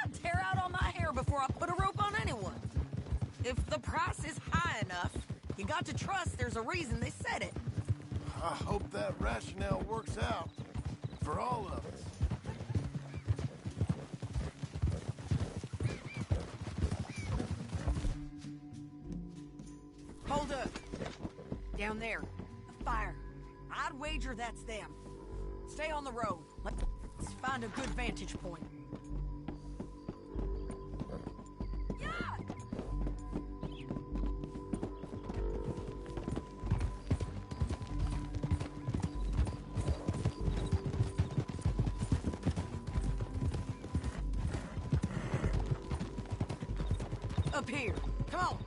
I'd tear out all my hair before I put a rope on anyone. If the price is high enough, you got to trust there's a reason they said it. I hope that rationale works out for all of us. Hold up. Down there. A fire. I'd wager that's them. Stay on the road. Let's find a good vantage point. Up here. Come on.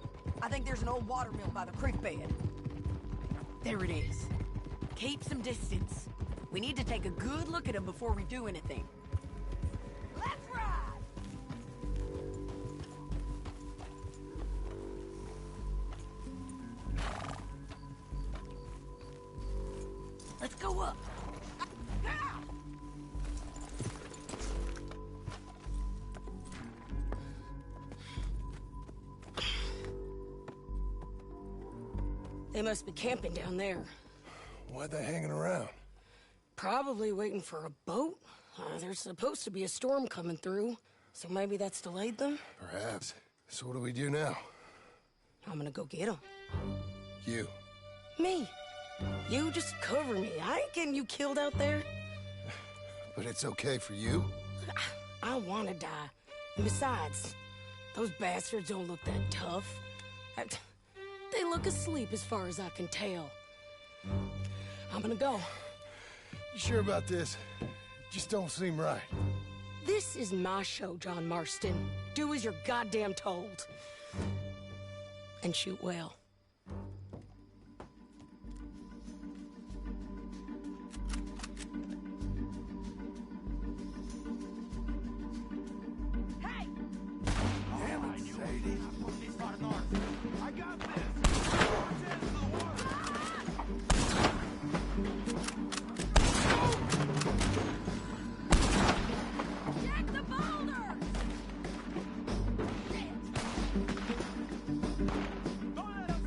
I think there's an old water mill by the creek bed. There it is. Keep some distance. We need to take a good look at him before we do anything. Let's ride! Let's go up. They must be camping down there. Why they hanging around? Probably waiting for a boat. There's supposed to be a storm coming through, so maybe that's delayed them? Perhaps. So what do we do now? I'm gonna go get them. You. Me. You just cover me. I ain't getting you killed out there. But it's okay for you? I wanna die. And besides, those bastards don't look that tough. They look asleep as far as I can tell. I'm gonna go. You sure about this? Just don't seem right. This is my show, John Marston. Do as you're goddamn told. And shoot well. Hey! Damn it, Sadie. I got this! Jack the boulder! Don't let him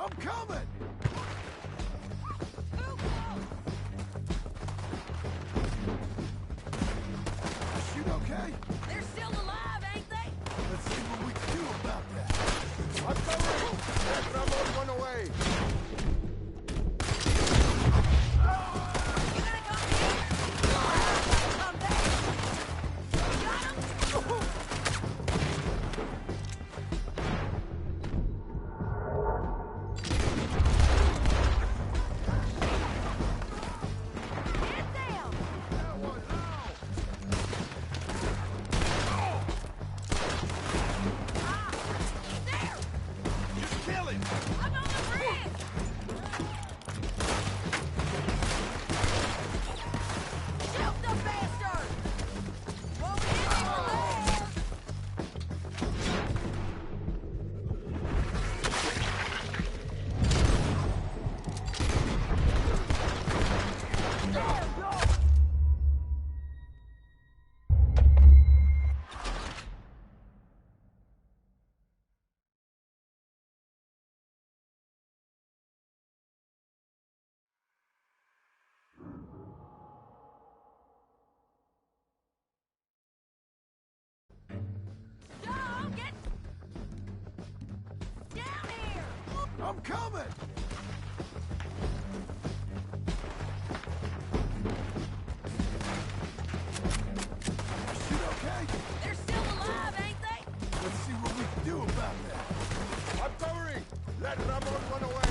I'm coming! Shoot okay? They're still alive, ain't they? Let's see what we can do about that. I'm covering! That Ramon run away! I'm coming! Shoot okay? They're still alive, ain't they? Let's see what we can do about that. I'm covering! Let Ramon run away!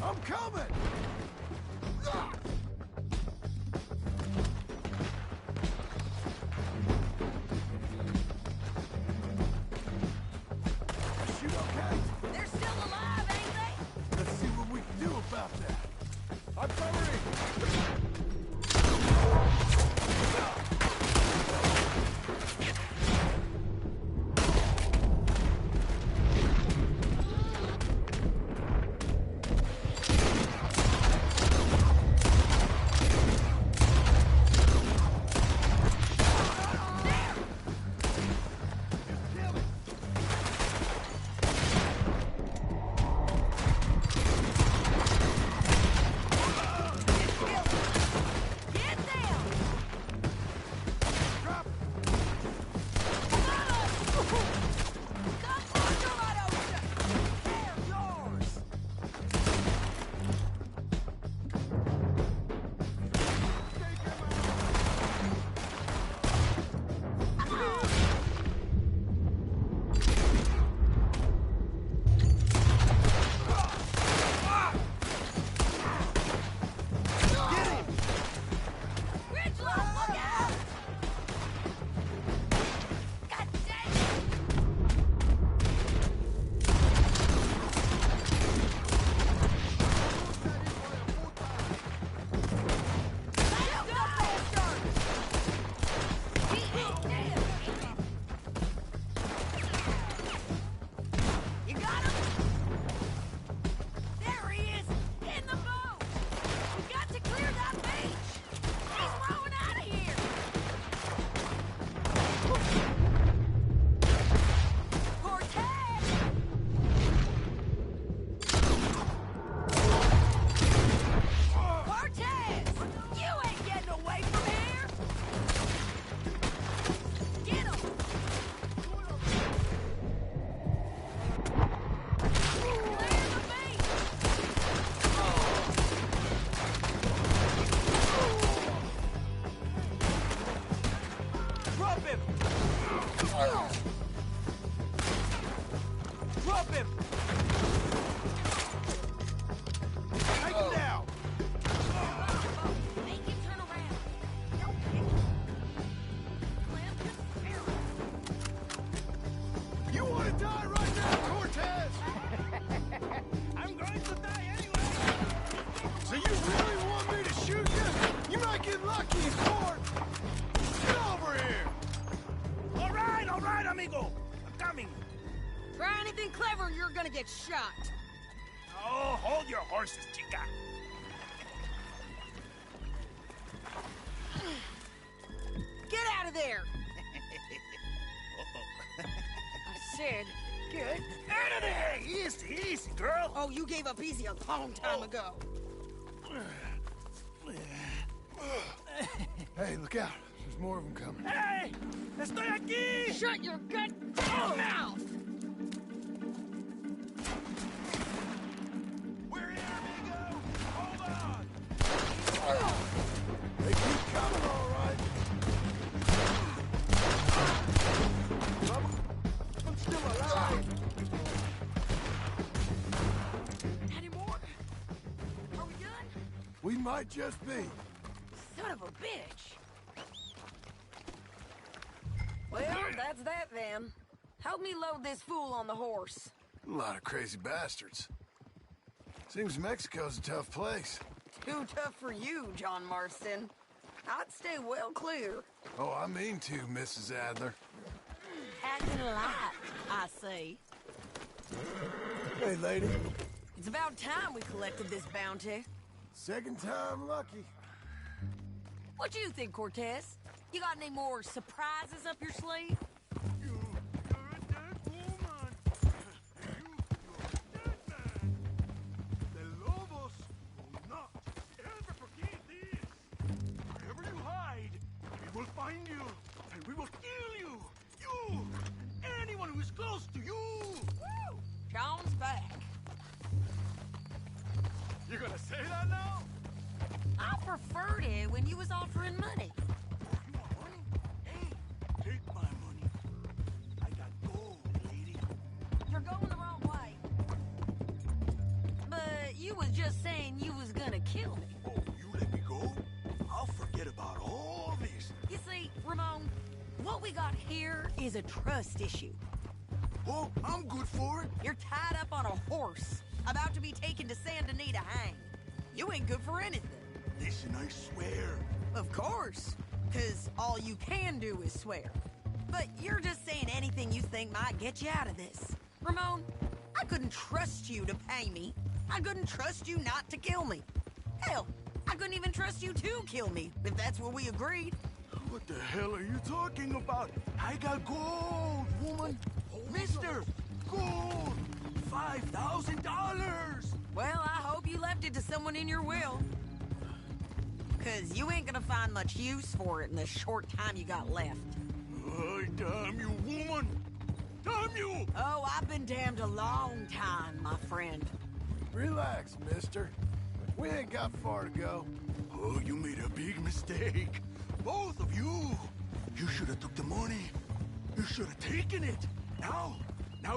I'm coming! Shoot okay? They're still alive, ain't they? Let's see what we can do about that. I'm covering! Drop him! Take him down! Make him turn around. You want to die right now, Cortez? I'm going to die anyway! So you really want me to shoot you? You might get lucky in court. Get over here! All right, amigo. I'm coming. Try anything clever, you're gonna get shot. Oh, hold your horses, chica. Get out of there! I said, get Out of there! Easy, easy, girl. Oh, you gave up easy a long time ago. Hey, look out. There's more of them coming. Hey! Estoy aquí! Shut your goddamn mouth! We're here, amigo! Hold on! They keep coming, all right. I'm still alive. Any more? Are we done? We might just be. Son of a bitch! Well, that's that then. Help me load this fool on the horse. A lot of crazy bastards. Seems Mexico's a tough place. Too tough for you, John Marston. I'd stay well clear. Oh, I mean to, Mrs. Adler. Acting light, I say. Hey, lady. It's about time we collected this bounty. Second time lucky. What you think, Cortez? You got any more surprises up your sleeve? The Lobos will not ever forget this. Wherever you hide, we will find you, and we will kill you. You! Anyone who is close to you! Woo! John's back. You gonna say that now? I preferred it when you was offering money. You want money? Hey, take my money. I got gold, lady. You're going the wrong way. But you you was just saying you was gonna kill me. Oh, you let me go? I'll forget about all this. You see, Ramon, what we got here is a trust issue. Oh, I'm good for it. You're tied up on a horse, about to be taken to Saint Denis to hang. You ain't good for anything. Listen, I swear. Of course, because all you can do is swear. But you're just saying anything you think might get you out of this. Ramon, I couldn't trust you to pay me. I couldn't trust you not to kill me. Hell, I couldn't even trust you to kill me, if that's what we agreed. What the hell are you talking about? I got gold, woman. Mister, gold. $5,000. Well, I hope you left it to someone in your will. Because you ain't gonna find much use for it in the short time you got left. Oh, damn you, woman! Damn you! Oh, I've been damned a long time, my friend. Relax, mister. We ain't got far to go. Oh, you made a big mistake. Both of you. You should have took the money. You should have taken it. Now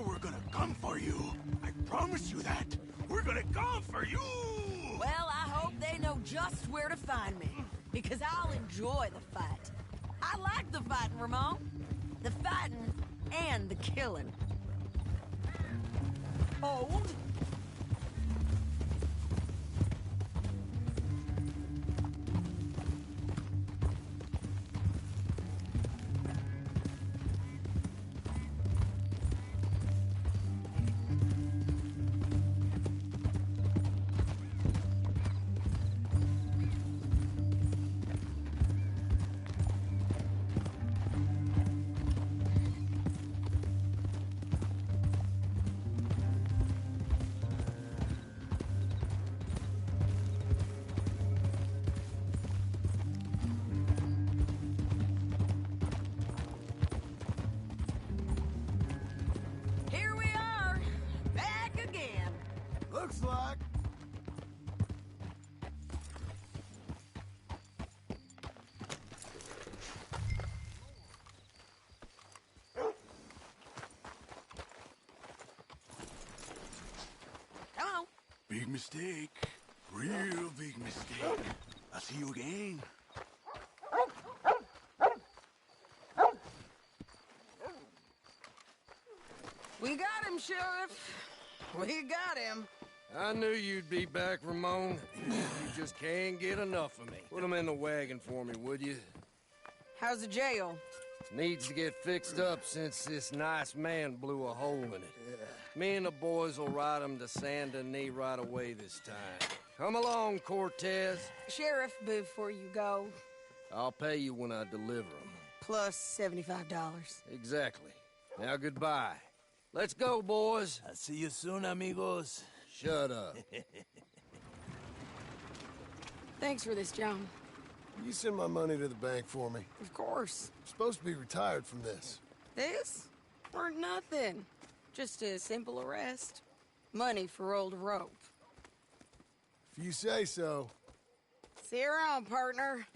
we're gonna come for you. I promise you that. We're gonna come for you! Well, I hope they know just where to find me. Because I'll enjoy the fight. I like the fighting, Ramon. The fighting and the killing. Hold. Looks like. Come on. Big mistake. Real big mistake. I'll see you again. We got him, Sheriff. We got him. I knew you'd be back, Ramon. You just can't get enough of me. Put him in the wagon for me, would you? How's the jail? Needs to get fixed up since this nice man blew a hole in it. Me and the boys will ride him to Saint Denis right away this time. Come along, Cortez. Sheriff, before you go. I'll pay you when I deliver him. Plus $75. Exactly. Now goodbye. Let's go, boys. I'll see you soon, amigos. Shut up. Thanks for this, John. You send my money to the bank for me. Of course. I'm supposed to be retired from this. This? Or nothing. Just a simple arrest. Money for old rope. If you say so. See you around, partner.